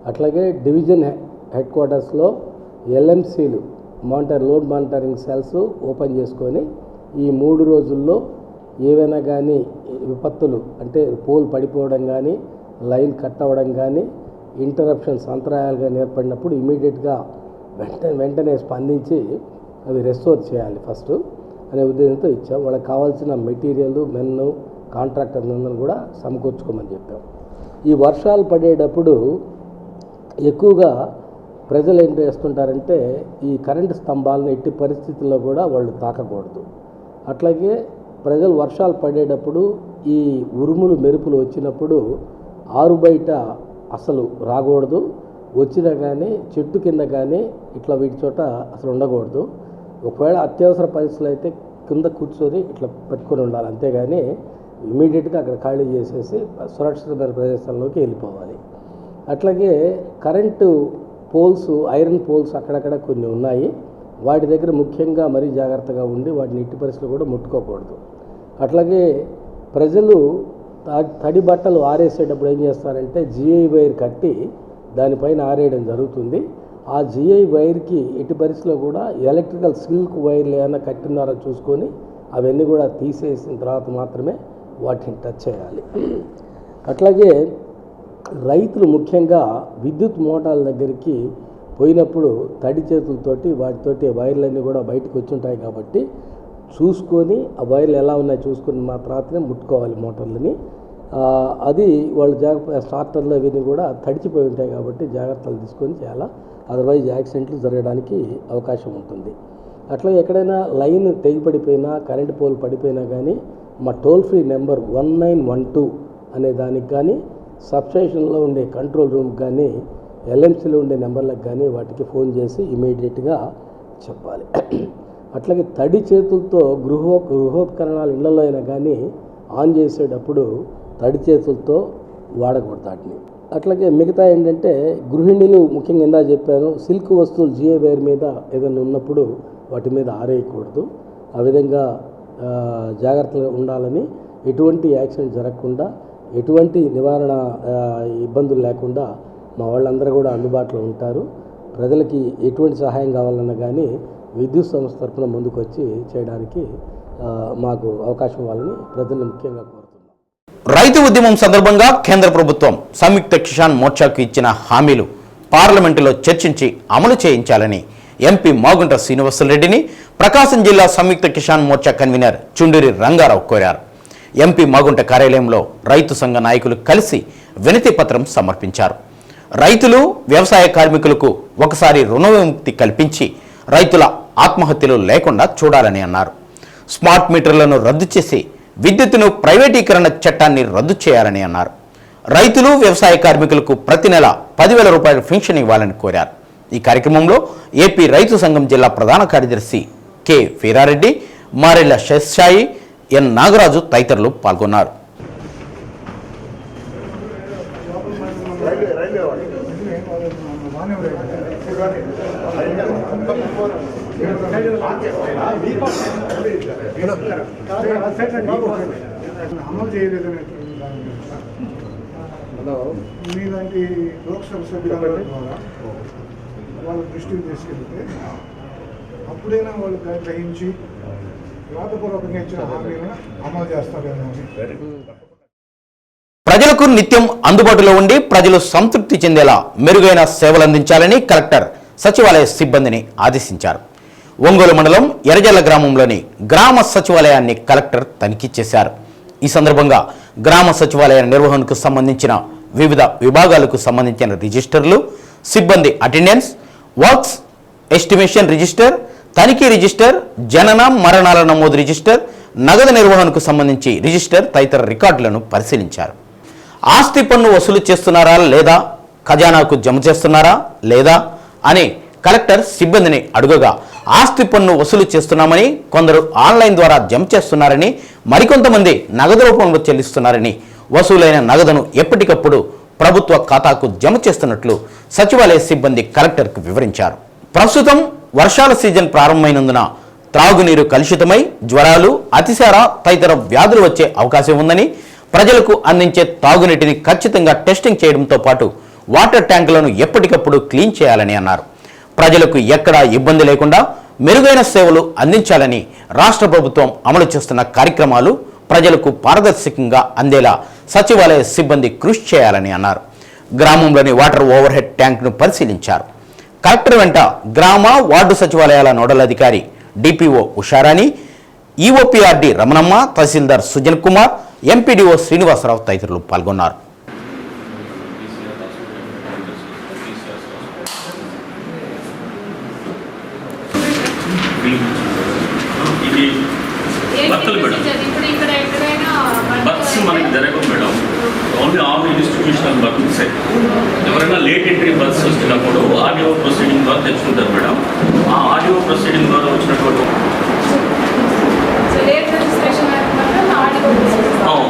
అట్లాగే డివిజన్ హెడ్ క్వార్టర్స్లో ఎల్ఎంసీలు లోడ్ మానిటరింగ్ సెల్స్ ఓపెన్ చేసుకొని ఈ 3 రోజుల్లో ఏవైనా కానీ విపత్తులు అంటే పోల్ పడిపోవడం కానీ, లైన్ కట్ అవ్వడం కానీ, ఇంటరప్షన్స్ అంతరాయాలుగా ఏర్పడినప్పుడు ఇమీడియట్గా వెంటనే స్పందించి అవి రెస్టోర్ చేయాలి ఫస్ట్ అనే ఉద్దేశంతో ఇచ్చాం. వాళ్ళకి కావాల్సిన మెటీరియల్, మెన్ను, కాంట్రాక్టర్లందరూ కూడా సమకూర్చుకోమని చెప్పాం. ఈ వర్షాలు పడేటప్పుడు ఎక్కువగా ప్రజలు ఏం చేస్తుంటారంటే ఈ కరెంటు స్తంభాలను ఎట్టి పరిస్థితుల్లో కూడా వాళ్ళు తాకకూడదు. అట్లాగే ప్రజలు వర్షాలు పడేటప్పుడు ఈ ఉరుములు మెరుపులు వచ్చినప్పుడు ఆరు బయట అసలు రాకూడదు. వచ్చినా కానీ చెట్టు కింద కానీ ఇట్లా వీటి చోట అసలు ఉండకూడదు. ఒకవేళ అత్యవసర పరిస్థితులు అయితే కింద కూర్చొని ఇట్లా పెట్టుకొని ఉండాలి. అంతేగాని ఇమీడియట్గా అక్కడ ఖాళీ చేసేసి సురక్షితమైన ప్రదేశాల్లోకి వెళ్ళిపోవాలి. అట్లాగే కరెంటు పోల్స్, ఐరన్ పోల్స్ అక్కడక్కడ కొన్ని ఉన్నాయి. వాటి దగ్గర ముఖ్యంగా మరీ జాగ్రత్తగా ఉండి వాటిని ఎట్టి పరిస్థితులు కూడా ముట్టుకోకూడదు. అట్లాగే ప్రజలు తడి బట్టలు ఆరేసేటప్పుడు ఏం చేస్తారంటే జిఐ వైర్ కట్టి దానిపైన ఆరేయడం జరుగుతుంది. ఆ జిఐ వైర్కి ఎట్టి పరిస్థితుల్లో కూడా ఎలక్ట్రికల్ సిల్క్ వైర్లు ఏమైనా కట్టినారో చూసుకొని అవన్నీ కూడా తీసేసిన తర్వాత మాత్రమే వాటిని టచ్ చేయాలి. అట్లాగే రైతులు ముఖ్యంగా విద్యుత్ మోటార్ల దగ్గరికి పోయినప్పుడు తడి చేతులతోటి వాటితోటి వైర్లన్నీ కూడా బయటకు వచ్చి ఉంటాయి కాబట్టి చూసుకొని ఆ వైర్లు ఎలా ఉన్నాయో చూసుకుని మాత్రమే ముట్టుకోవాలి మోటార్లని. అది వాళ్ళు స్టార్టర్లు అవన్నీ కూడా తడిచిపోయి ఉంటాయి కాబట్టి జాగ్రత్తలు తీసుకొని చేయాలా. అదర్వైజ్ యాక్సిడెంట్లు జరగడానికి అవకాశం ఉంటుంది. అట్లా ఎక్కడైనా లైన్ తెగిపడిపోయినా, కరెంటు పోల్ పడిపోయినా కానీ మా టోల్ ఫ్రీ నెంబర్ 1912 అనే దానికి కానీ, సబ్స్టేషన్లో ఉండే కంట్రోల్ రూమ్కి కానీ, ఎల్ఎంసీలో ఉండే నెంబర్లకు కానీ వాటికి ఫోన్ చేసి ఇమీడియట్గా చెప్పాలి. అట్లాగే తడి చేతులతో గృహోపకరణాలు ఇళ్లలో అయినా కానీ ఆన్ చేసేటప్పుడు తడి చేతులతో వాడకూడదు వాటిని. అట్లాగే మిగతా ఏంటంటే గృహిణులు ముఖ్యంగా ఇందా చెప్పాను, సిల్క్ వస్తువులు జిఐ వైర్ మీద ఏదైనా ఉన్నప్పుడు వాటి మీద ఆరేయకూడదు. ఆ విధంగా జాగ్రత్తగా ఉండాలని, ఎటువంటి యాక్సిడెంట్ జరగకుండా, ఎటువంటి నివారణ ఇబ్బందులు లేకుండా మా వాళ్ళందరూ కూడా అందుబాటులో ఉంటారు. ప్రజలకి ఎటువంటి సహాయం కావాలన్నా కానీ విద్యుత్ సంస్థ తరఫున ముందుకు వచ్చి చేయడానికి మాకు అవకాశం ఇవ్వాలని ప్రజలు ముఖ్యంగా కోరుతున్నాం. రైతు ఉద్యమం సందర్భంగా కేంద్ర ప్రభుత్వం సంయుక్త కిసాన్ మోర్చాకు ఇచ్చిన హామీలు పార్లమెంటులో చర్చించి అమలు చేయించాలని ఎంపీ మాగుంట శ్రీనివాసరెడ్డిని ప్రకాశం జిల్లా సంయుక్త కిసాన్ మోర్చా కన్వీనర్ చుండూరి రంగారావు కోరారు. ఎంపీ మాగుంట కార్యాలయంలో రైతు సంఘ నాయకులు కలిసి వినతి పత్రం సమర్పించారు. రైతులు, వ్యవసాయ కార్మికులకు ఒకసారి రుణ విముక్తి కల్పించి రైతుల ఆత్మహత్యలు లేకుండా చూడాలని అన్నారు. స్మార్ట్ మీటర్లను రద్దు చేసి విద్యుత్తును ప్రైవేటీకరణ చట్టాన్ని రద్దు చేయాలని అన్నారు. రైతులు, వ్యవసాయ కార్మికులకు ప్రతి నెల 10,000 రూపాయల పెన్షన్ ఇవ్వాలని కోరారు. ఈ కార్యక్రమంలో ఏపీ రైతు సంఘం జిల్లా ప్రధాన కార్యదర్శి కె వీరారెడ్డి, మారెళ్ల శశాయి, ఎన్ నాగరాజు తదితరులు పాల్గొన్నారు. అమలు చేయలేదనే మీలాంటి లోక్సభ సభ్యుల ద్వారా వాళ్ళ దృష్టికి తీసుకెళ్తే అప్పుడైనా వాళ్ళు గ్రహించి రాతపూర్వకంగా ఇచ్చిన హామీలను అమలు చేస్తారేమో. ప్రజలకు నిత్యం అందుబాటులో ఉండి ప్రజలు సంతృప్తి చెందేలా మెరుగైన సేవలు అందించాలని కలెక్టర్ సచివాలయ సిబ్బందిని ఆదేశించారు. ఒంగోలు మండలం ఎర్రజల్ల గ్రామంలోని గ్రామ సచివాలయాన్ని కలెక్టర్ తనిఖీ చేశారు. ఈ సందర్భంగా గ్రామ సచివాలయ నిర్వహణకు సంబంధించిన వివిధ విభాగాలకు సంబంధించిన రిజిస్టర్లు, సిబ్బంది అటెండెన్స్, వర్క్స్ ఎస్టిమేషన్ రిజిస్టర్, తనిఖీ రిజిస్టర్, జనన మరణాల నమోదు రిజిస్టర్, నగదు నిర్వహణకు సంబంధించి రిజిస్టర్ తదితర రికార్డులను పరిశీలించారు. ఆస్తి పన్ను వసూలు చేస్తున్నారా లేదా, ఖజానాకు జమ చేస్తున్నారా లేదా అని కలెక్టర్ సిబ్బందిని అడుగగా ఆస్తి పన్ను వసూలు చేస్తున్నామని, కొందరు ఆన్లైన్ ద్వారా జమ చేస్తున్నారని, మరికొంతమంది నగదు రూపంలో చెల్లిస్తున్నారని, వసూలైన నగదును ఎప్పటికప్పుడు ప్రభుత్వ ఖాతాకు జమ చేస్తున్నట్లు సచివాలయ సిబ్బంది కలెక్టర్కు వివరించారు. ప్రస్తుతం వర్షాల సీజన్ ప్రారంభమైనందున త్రాగునీరు కలుషితమై జ్వరాలు, అతిసార తదితర వ్యాధులు వచ్చే అవకాశం ఉందని, ప్రజలకు అందించే తాగునీటిని ఖచ్చితంగా టెస్టింగ్ చేయడంతో పాటు వాటర్ ట్యాంకులను ఎప్పటికప్పుడు క్లీన్ చేయాలని అన్నారు. ప్రజలకు ఎక్కడా ఇబ్బంది లేకుండా మెరుగైన సేవలు అందించాలని రాష్ట్ర ప్రభుత్వం అమలు చేస్తున్న కార్యక్రమాలు ప్రజలకు పారదర్శకంగా అందేలా సచివాలయ సిబ్బంది కృషి చేయాలని అన్నారు. గ్రామంలోని వాటర్ ఓవర్ హెడ్ ట్యాంక్ను పరిశీలించారు. కలెక్టర్ వెంట గ్రామ, వార్డు సచివాలయాల నోడల్ అధికారి డిపిఓ ఉషారాణి, ఈఓపీఆర్డి రమణమ్మ, తహసీల్దార్ సుజన్ కుమార్, ఎంపీడీఓ శ్రీనివాసరావు తదితరులు పాల్గొన్నారు. ఇది బర్త్లు మేడం, బర్త్స్ మనకి జరగవు madam, only all institutional births. ఎవరైనా లేట్ ఎంట్రీ బర్త్స్ వచ్చినప్పుడు ఆర్డీఓ ప్రొసీడింగ్ ద్వారా తెచ్చుకుంటారు మేడం. ఆ ఆర్డీఓ ప్రొసీడింగ్ ద్వారా వచ్చినటువంటి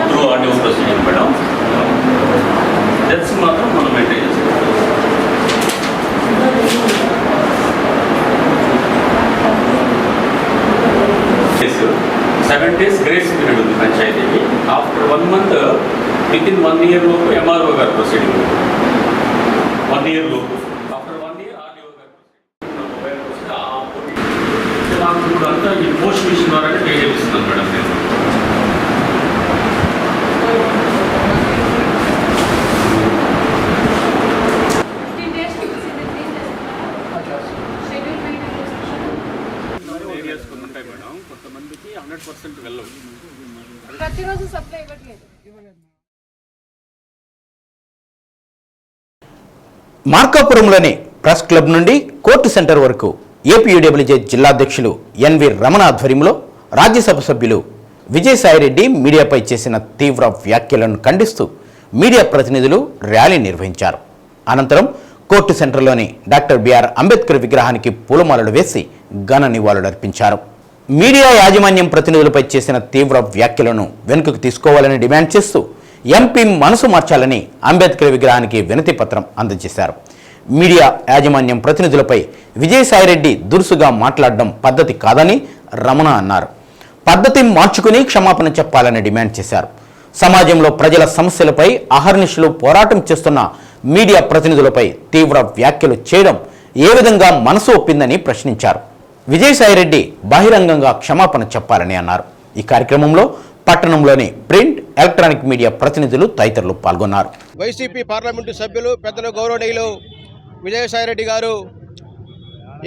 through RDO proceeding madam, deaths మాత్రం మనం మెయింటైన్ చేస్తాం. 7 days గ్రేస్ పీరియడ్ ఉంది పంచాయతీకి. After 1 month, with in 1 year లోపు ఎంఆర్ఓ గారు ప్రొసీడింగ్, 1 year లోపు. ఆఫ్టర్ 1 year ఆర్డీఓ గారు నాకు ఇప్పుడు అంతా ఈ పోస్ట్ మిషన్ ద్వారానే పే చేపిస్తున్నాను మేడం నేను. ఏరియాస్ కొన్ని ఉంటాయి మేడం, కొంతమందికి 100% వెళ్ళవు. ప్రతిరోజు సప్లై ఇవ్వట్లేదు. మార్కాపురంలోని ప్రెస్ క్లబ్ నుండి కోర్టు సెంటర్ వరకు ఏపీయూడబ్ల్యూజే జిల్లా అధ్యక్షులు ఎన్వి రమణ ఆధ్వర్యంలో రాజ్యసభ సభ్యులు విజయసాయిరెడ్డి మీడియాపై చేసిన తీవ్ర వ్యాఖ్యలను ఖండిస్తూ మీడియా ప్రతినిధులు ర్యాలీ నిర్వహించారు. అనంతరం కోర్టు సెంటర్లోని డాక్టర్ బిఆర్ అంబేద్కర్ విగ్రహానికి పూలమాలలు వేసి ఘన నివాళులర్పించారు. మీడియా యాజమాన్యం ప్రతినిధులపై చేసిన తీవ్ర వ్యాఖ్యలను వెనుకకు తీసుకోవాలని డిమాండ్ చేస్తూ ఎంపీ మనసు మార్చాలని అంబేద్కర్ విగ్రహానికి వినతి పత్రం అందజేశారు. మీడియా యాజమాన్యం ప్రతినిధులపై విజయసాయిరెడ్డి దురుసుగా మాట్లాడడం పద్ధతి కాదని రమణ అన్నారు. పద్ధతి మార్చుకుని క్షమాపణ చెప్పాలని డిమాండ్ చేశారు. సమాజంలో ప్రజల సమస్యలపై అహర్నిశలు పోరాటం చేస్తున్న మీడియా ప్రతినిధులపై తీవ్ర వ్యాఖ్యలు చేయడం ఏ విధంగా మనసు ఒప్పిందని ప్రశ్నించారు. విజయసాయిరెడ్డి బహిరంగంగా క్షమాపణ చెప్పాలని అన్నారు. ఈ కార్యక్రమంలో పట్టణంలోని ప్రింట్, ఎలక్ట్రానిక్ మీడియా ప్రతినిధులు తదితరులు పాల్గొన్నారు. వైసీపీ పార్లమెంటు సభ్యులు పెద్దలు గౌరవనీయులు విజయసాయిరెడ్డి గారు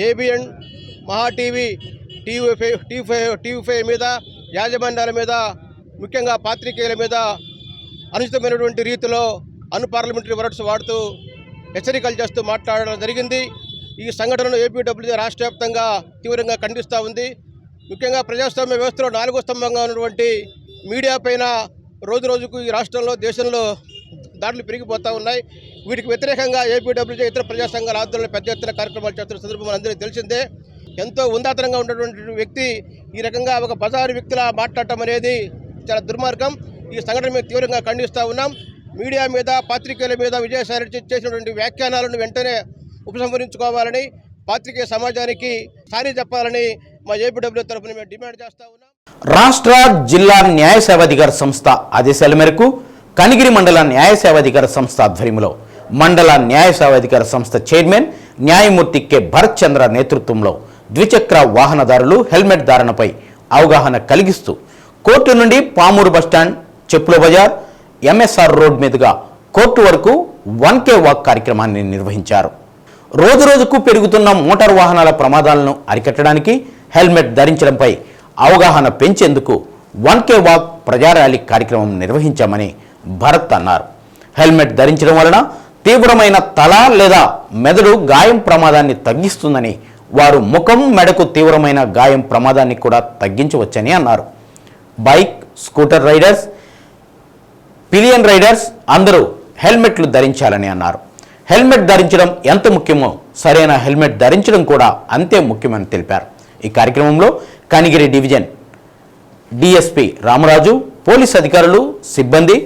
ఏబిఎన్, మహా టీవీ, టీవీ5 మీద, యాజమాన్యాల మీద, ముఖ్యంగా పాత్రికేయుల మీద అనుచితమైనటువంటి రీతిలో అన్పార్లమెంటరీ వర్డ్స్ వాడుతూ హెచ్చరికలు చేస్తూ మాట్లాడడం జరిగింది. ఈ సంఘటనను ఏపీడబ్ల్యూజే రాష్ట్ర వ్యాప్తంగా తీవ్రంగా ఖండిస్తూ ఉంది. ముఖ్యంగా ప్రజాస్వామ్య వ్యవస్థలో 4వ స్తంభంగా ఉన్నటువంటి మీడియా పైన రోజు రోజుకు ఈ రాష్ట్రంలో, దేశంలో దాడులు పెరిగిపోతూ ఉన్నాయి. వీటికి వ్యతిరేకంగా ఏపీడబ్ల్యూజే ఇతర ప్రజా సంఘాల ఆధ్వర్యంలో పెద్ద ఎత్తున కార్యక్రమాలు చేస్తున్న సందర్భం అందరికీ తెలిసిందే. ఎంతో ఉందాతనంగా ఉన్నటువంటి వ్యక్తి ఈ రకంగా ఒక బజారు వ్యక్తిలా మాట్లాడటం అనేది చాలా దుర్మార్గం. ఈ సంఘటన మేము తీవ్రంగా ఖండిస్తూ ఉన్నాం. మీడియా మీద, పాత్రికేయుల మీద విజయసాయిరెడ్డి చేసినటువంటి వ్యాఖ్యానాలను వెంటనే ఉపసంహరించుకోవాలని, పాత్రికేయ సమాజానికి సారీ చెప్పాలని మా ఏపీడబ్ల్యూ తరఫున మేము డిమాండ్ చేస్తూ ఉన్నాం. రాష్ట్ర, జిల్లా న్యాయ సేవాధికార సంస్థ ఆదేశాల మేరకు కనిగిరి మండల న్యాయ సేవాధికార సంస్థ ఆధ్వర్యంలో మండల న్యాయ సేవాధికార సంస్థ చైర్మన్ న్యాయమూర్తి కె భరత్ చంద్ర నేతృత్వంలో ద్విచక్ర వాహనదారులు హెల్మెట్ ధారణపై అవగాహన కలిగిస్తూ కోర్టు నుండి పామూరు బస్టాండ్, చెప్పుల బజార్, ఎంఎస్ఆర్ రోడ్ మీదుగా కోర్టు వరకు 1K వాక్ కార్యక్రమాన్ని నిర్వహించారు. రోజురోజుకు పెరుగుతున్న మోటారు వాహనాల ప్రమాదాలను అరికట్టడానికి హెల్మెట్ ధరించడంపై అవగాహన పెంచేందుకు 1K వాక్ ప్రజా ర్యాలీ కార్యక్రమం నిర్వహించామని భరత్ అన్నారు. హెల్మెట్ ధరించడం వలన తీవ్రమైన తల లేదా మెదడు గాయం ప్రమాదాన్ని తగ్గిస్తుందని, వారు ముఖం మెడకు తీవ్రమైన గాయం ప్రమాదాన్ని కూడా తగ్గించవచ్చని అన్నారు. Bike, scooter riders, pillion riders అందరూ హెల్మెట్లు ధరించాలని అన్నారు. హెల్మెట్ ధరించడం ఎంత ముఖ్యమో సరైన హెల్మెట్ ధరించడం కూడా అంతే ముఖ్యమని తెలిపారు. ఈ కార్యక్రమంలో Kanigiri division DSP Ramaraju, police అధికారులు, సిబ్బంది,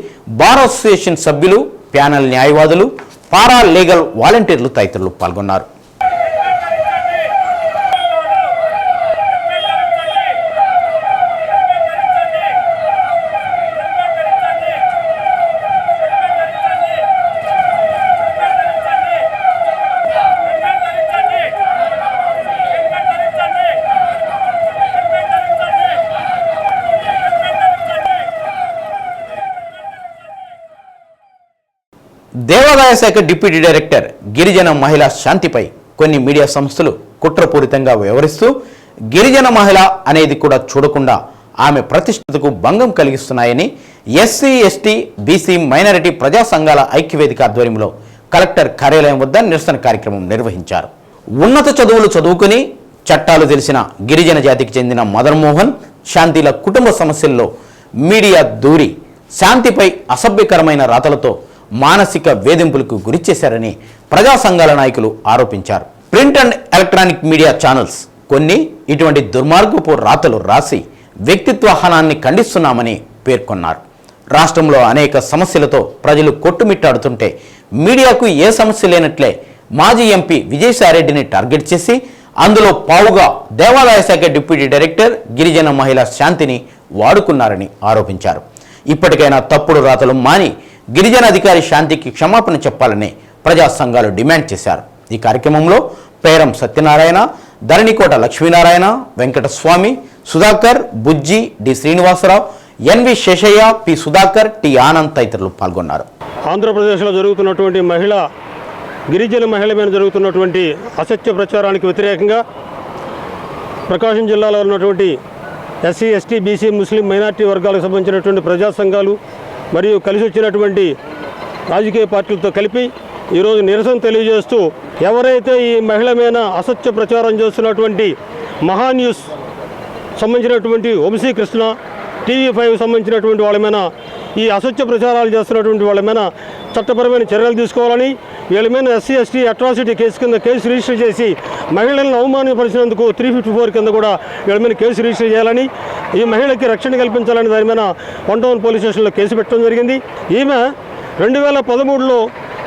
బార్ అసోసియేషన్ సభ్యులు, ప్యానెల్ న్యాయవాదులు, పారా లీగల్ వాలంటీర్లు తదితరులు పాల్గొన్నారు. దేవాదాయ శాఖ డిప్యూటీ డైరెక్టర్ గిరిజన మహిళ శాంతిపై కొన్ని మీడియా సంస్థలు కుట్రపూరితంగా వ్యవహరిస్తూ గిరిజన మహిళ అనేది కూడా చూడకుండా ఆమె ప్రతిష్టతకు భంగం కలిగిస్తున్నాయని ఎస్సీ, ఎస్టీ, బీసీ, మైనారిటీ ప్రజా సంఘాల ఐక్యవేదిక ఆధ్వర్యంలో కలెక్టర్ కార్యాలయం వద్ద నిరసన కార్యక్రమం నిర్వహించారు. ఉన్నత చదువులు చదువుకుని చట్టాలు తెలిసిన గిరిజన జాతికి చెందిన మదన్ మోహన్, శాంతిల కుటుంబ సమస్యల్లో మీడియా దూరి శాంతిపై అసభ్యకరమైన రాతలతో మానసిక వేధింపులకు గురి చేశారని ప్రజా సంఘాల నాయకులు ఆరోపించారు. Print and electronic media channels కొన్ని ఇటువంటి దుర్మార్గపు రాతలు రాసి వ్యక్తిత్వ హనాన్ని ఖండిస్తున్నామని పేర్కొన్నారు. రాష్ట్రంలో అనేక సమస్యలతో ప్రజలు కొట్టుమిట్టాడుతుంటే మీడియాకు ఏ సమస్య లేనట్లే మాజీ ఎంపీ విజయసాయిరెడ్డిని టార్గెట్ చేసి అందులో పావుగా దేవాదాయ శాఖ డిప్యూటీ డైరెక్టర్ గిరిజన మహిళ శాంతిని వాడుకున్నారని ఆరోపించారు. ఇప్పటికైనా తప్పుడు రాతలు మాని గిరిజన అధికారి శాంతికి క్షమాపణ చెప్పాలని ప్రజా సంఘాలు డిమాండ్ చేశారు. ఈ కార్యక్రమంలో Peram Satyanarayana, Dharanikota Lakshminarayana, Venkataswamy, Sudhakar, Bujji, D Srinivasarao, NV Seshaiah, P Sudhakar, T Anand తదితరులు పాల్గొన్నారు. ఆంధ్రప్రదేశ్లో జరుగుతున్నటువంటి గిరిజన మహిళ మీద జరుగుతున్నటువంటి అసత్య ప్రచారానికి వ్యతిరేకంగా ప్రకాశం జిల్లాలో ఉన్నటువంటి ఎస్సీ, ఎస్టీ, బీసీ, ముస్లిం, మైనార్టీ వర్గాలకు సంబంధించినటువంటి ప్రజా సంఘాలు మరియు కలిసి వచ్చినటువంటి రాజకీయ పార్టీలతో కలిపి ఈరోజు నిరసన తెలియజేస్తూ ఎవరైతే ఈ మహిళ మీద అసత్య ప్రచారం చేస్తున్నటువంటి మహా న్యూస్ సంబంధించినటువంటి వంశీకృష్ణ, TV5 సంబంధించినటువంటి వాళ్ళ మీద ఈ అసత్య ప్రచారాలు చేస్తున్నటువంటి వాళ్ళ మీద చట్టపరమైన చర్యలు తీసుకోవాలని, వీళ్ళ మీద ఎస్సీ, ఎస్టీ అట్రాసిటీ కేసు కింద కేసు రిజిస్టర్ చేసి మహిళలను అవమానపరిచినందుకు 354 కింద కూడా వీళ్ళ మీద కేసు రిజిస్టర్ చేయాలని, ఈ మహిళకి రక్షణ కల్పించాలని దాని మీద 1 టౌన్ పోలీస్ స్టేషన్లో కేసు పెట్టడం జరిగింది. ఈమె 2013లో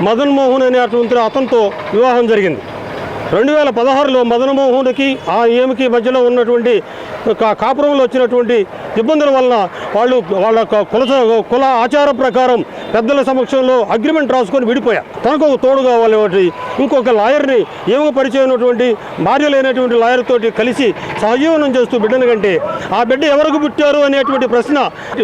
మదన్ మోహన్ అనేటువంటి అతనితో వివాహం జరిగింది. 2016లో మదన్ మోహన్కి ఈమెకి మధ్యలో ఉన్నటువంటి కాపురంలో వచ్చినటువంటి ఇబ్బందుల వలన వాళ్ళ కుల ఆచార ప్రకారం పెద్దల సమక్షంలో అగ్రిమెంట్ రాసుకొని విడిపోయారు. తనకు ఒక తోడు కావాలి, ఇంకొక లాయర్ని ఏమో పరిచయం అయినటువంటి భార్య లేనటువంటి లాయర్ తోటి కలిసి సహజీవనం చేస్తూ బిడ్డను కంటే ఆ బిడ్డ ఎవరికి పుట్టారు అనేటువంటి ప్రశ్న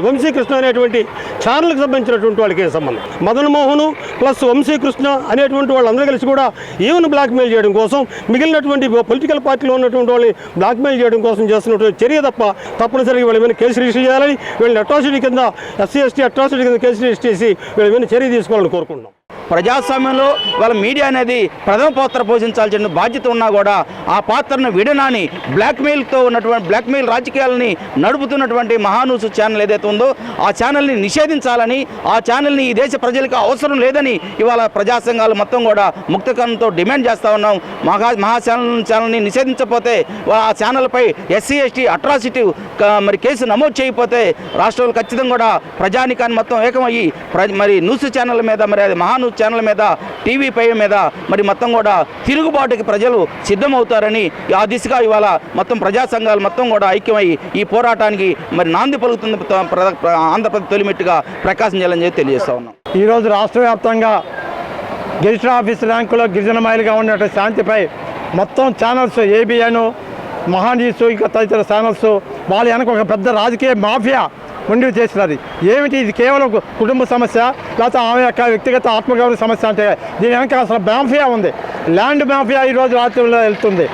వంశీకృష్ణ అనేటువంటి ఛానల్కి సంబంధించినటువంటి వాళ్ళకి సంబంధం. మదన్ మోహన్ ప్లస్ వంశీకృష్ణ అనేటువంటి వాళ్ళందరూ కలిసి కూడా ఈవెన్ బ్లాక్మెయిల్ చేయడం కోసం, మిగిలినటువంటి పొలిటికల్ పార్టీలో ఉన్నటువంటి వాళ్ళని బ్లాక్మెయిల్ చేయడం కోసం చేస్తున్నటువంటి చర్య తప్ప తప్పనిసరిగా వీళ్ళ మీద కేసు రిజిస్టర్ చేయాలని, వీళ్ళని అట్రాసిటీ కింద ఎస్సీ, ఎస్టీ అట్రాసిటీ కింద కేసు రిజిస్టర్ చేసి వీళ్ళ మీద చర్య తీసుకోవాలని కోరుకుంటున్నాం. ప్రజాస్వామ్యంలో వాళ్ళ మీడియా అనేది ప్రథమ పాత్ర పోషించాల్సిన బాధ్యత ఉన్నా కూడా ఆ పాత్రను విడనాని బ్లాక్మెయిల్తో ఉన్నటువంటి బ్లాక్మెయిల్ రాజకీయాలని నడుపుతున్నటువంటి మహాన్యూస్ ఛానల్ ఏదైతే ఉందో ఆ ఛానల్ని నిషేధించాలని, ఆ ఛానల్ని ఈ దేశ ప్రజలకు అవసరం లేదని ఇవాళ ప్రజా సంఘాలు మొత్తం కూడా ముక్తకంతో డిమాండ్ చేస్తూ ఉన్నాం. మహా ఛానల్ని నిషేధించకపోతే ఆ ఛానల్పై ఎస్సీ, ఎస్టీ అట్రాసిటీ మరి కేసు నమోదు చేయకపోతే రాష్ట్రంలో ఖచ్చితంగా కూడా ప్రజానికాన్ని మొత్తం ఏకమయ్యి మరి న్యూస్ ఛానల్ మీద, మరి అది మహాన్యూస్ ఛానల్ మీద, TV5 మీద మరి మొత్తం కూడా తిరుగుబాటుకి ప్రజలు సిద్ధమవుతారని ఆ దిశగా ఇవాళ మొత్తం ప్రజా సంఘాలు మొత్తం కూడా ఐక్యమై ఈ పోరాటానికి మరి నాంది పలుకుతుంది ఆంధ్రప్రదేశ్ తొలిమెట్టుగా ప్రకాశం జిల్లా తెలియజేస్తా ఉన్నాం. ఈరోజు రాష్ట్ర వ్యాప్తంగా గెజిటెడ్ ఆఫీస్ ర్యాంకులో గిరిజన మహిళగా ఉన్నటువంటి శాంతిపై మొత్తం ఛానల్స్ ABN, మహాన్యూస్ ఇంకా తదితర ఛానల్స్ వాళ్ళ వెనక ఒక పెద్ద రాజకీయ మాఫియా ఉండి చేస్తున్నది. ఏమిటి ఇది? కేవలం కుటుంబ సమస్య, లేకపోతే ఆమె యొక్క వ్యక్తిగత ఆత్మగౌరవ సమస్య అంటే దీని వెనక అసలు మాఫియా ఉంది. ల్యాండ్ మాఫియా ఈరోజు రాష్ట్రంలో వెళ్తుంది.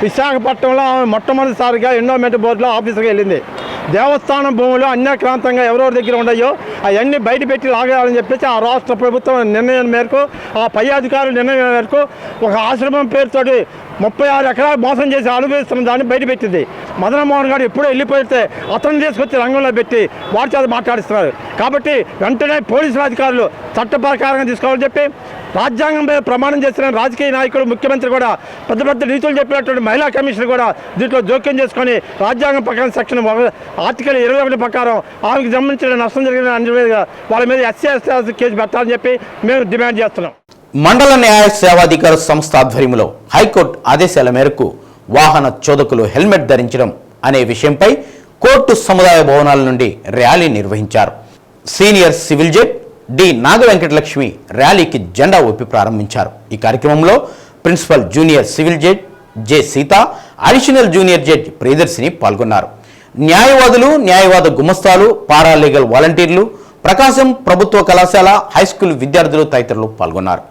విశాఖపట్నంలో ఆమె మొట్టమొదటిసారిగా ఎండోమెంట్ బోర్డులో ఆఫీసర్గా వెళ్ళింది. దేవస్థానం భూములు అన్యాక్రాంతంగా ఎవరెవరి దగ్గర ఉన్నాయో అవన్నీ బయట పెట్టి లాగేయాలని చెప్పేసి ఆ రాష్ట్ర ప్రభుత్వం నిర్ణయం మేరకు, ఆ పై అధికారుల నిర్ణయం మేరకు ఒక ఆశ్రమం పేరుతోటి 36 ఎకరాలు మోసం చేసి అనుభవిస్తున్న దాన్ని బయటపెట్టింది. మదన్ మోహన్ గారు ఎప్పుడో వెళ్ళిపోతే అతను తీసుకొచ్చి రంగంలో పెట్టి వారి చేత మాట్లాడిస్తున్నారు. కాబట్టి వెంటనే పోలీసుల అధికారులు చట్ట ప్రకారంగా తీసుకోవాలని చెప్పి రాజ్యాంగం మీద ప్రమాణం చేసిన రాజకీయ నాయకులు, ముఖ్యమంత్రి కూడా పెద్ద పెద్ద నీతులు చెప్పినటువంటి మహిళా కమిషన్ కూడా దీంట్లో జోక్యం చేసుకొని రాజ్యాంగం ప్రకారం సెక్షన్ ఆర్టికల్ 21 ప్రకారం ఆమెకు సంబంధించిన నష్టం జరిగిన వాళ్ళ మీద ఎస్సీ కేసు పెట్టాలని చెప్పి మేము డిమాండ్ చేస్తున్నాం. మండల న్యాయ సేవాధికార సంస్థ ఆధ్వర్యంలో హైకోర్టు ఆదేశాల మేరకు వాహన చోదకులు హెల్మెట్ ధరించడం అనే విషయంపై కోర్టు సముదాయ భవనాల నుండి ర్యాలీ నిర్వహించారు. Senior civil judge D Nagavenkatalakshmi ర్యాలీకి జెండా ఊపి ప్రారంభించారు. ఈ కార్యక్రమంలో principal junior civil judge J Seetha, additional junior judge Priyadarshini పాల్గొన్నారు. న్యాయవాదులు, న్యాయవాద గుమస్తాలు, పారాలీగల్ వాలంటీర్లు, ప్రకాశం ప్రభుత్వ కళాశాల హైస్కూల్ విద్యార్థులు తదితరులు పాల్గొన్నారు.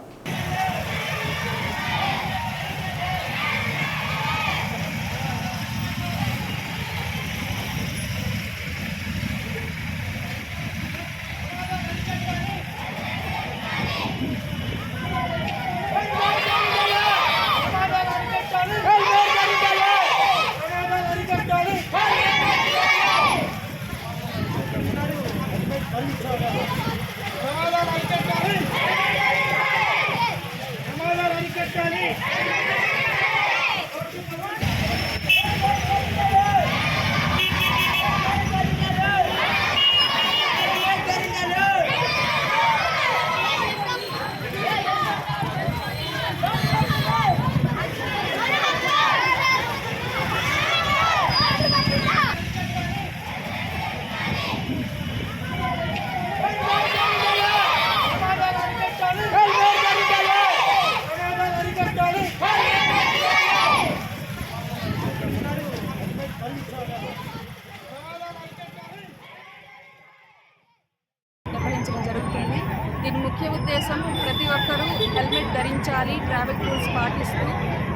దీని ముఖ్య ఉద్దేశం ప్రతి ఒక్కరూ హెల్మెట్ ధరించాలి, ట్రాఫిక్ రూల్స్ పాటిస్తూ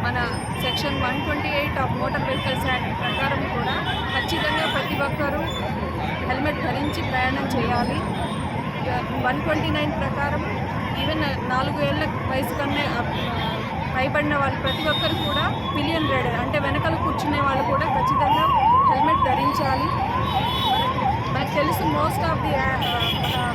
మన section 128 of motor vehicles act ప్రకారం కూడా ఖచ్చితంగా ప్రతి ఒక్కరూ హెల్మెట్ ధరించి ప్రయాణం చేయాలి. 129 ప్రకారం ఈవెన్ 4 ఏళ్ల వయసు కన్నా పైబడిన వాళ్ళు ప్రతి ఒక్కరు కూడా పిలియన్ రైడర్ అంటే వెనకాల కూర్చునే వాళ్ళు కూడా ఖచ్చితంగా హెల్మెట్ ధరించాలి. మనకు తెలుసు మోస్ట్ ఆఫ్ ది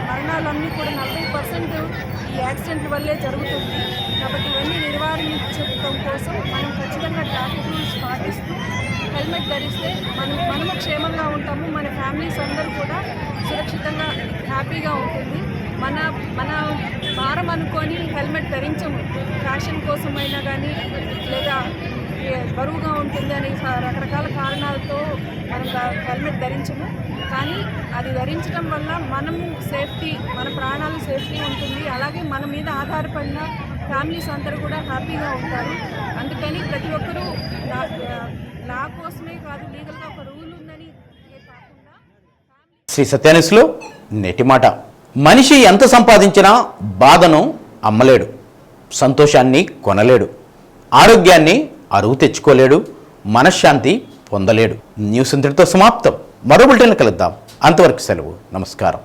మరణాలన్నీ కూడా 40% ఈ యాక్సిడెంట్ వల్లే జరుగుతుంది. కాబట్టి ఇవన్నీ నివారించడం కోసం మనం ఖచ్చితంగా ట్రాఫిక్ రూల్స్ పాటిస్తూ హెల్మెట్ ధరిస్తే మనము క్షేమంగా ఉంటాము, మన ఫ్యామిలీస్ అందరూ కూడా సురక్షితంగా హ్యాపీగా ఉంటుంది. మన భారం అనుకొని హెల్మెట్ ధరించము, ఫ్యాషన్ కోసమైనా కానీ లేదా బరువుగా ఉంటుంది అని రకరకాల కారణాలతో మనం హెల్మెట్ ధరించము. కానీ అది ధరించడం వల్ల మనము సేఫ్టీ, మన ప్రాణాలు సేఫ్టీ ఉంటుంది. అలాగే మన మీద ఆధారపడిన ఫ్యామిలీస్ అందరూ కూడా హ్యాపీగా ఉంటారు. అందుకని ప్రతి ఒక్కరూ లా కోసమే కాదు, లీగల్గా ఒక రూల్ ఉందని కాకుండా. శ్రీ సత్యానిస్లో నేటి మాట: మనిషి ఎంత సంపాదించినా బాధను అమ్మలేడు, సంతోషాన్ని కొనలేడు, ఆరోగ్యాన్ని అరువు తెచ్చుకోలేడు, మనశ్శాంతి పొందలేడు. న్యూస్ ఇంతటితో సమాప్తం. మరో బులెటిన్ కలుద్దాం. అంతవరకు సెలవు. నమస్కారం.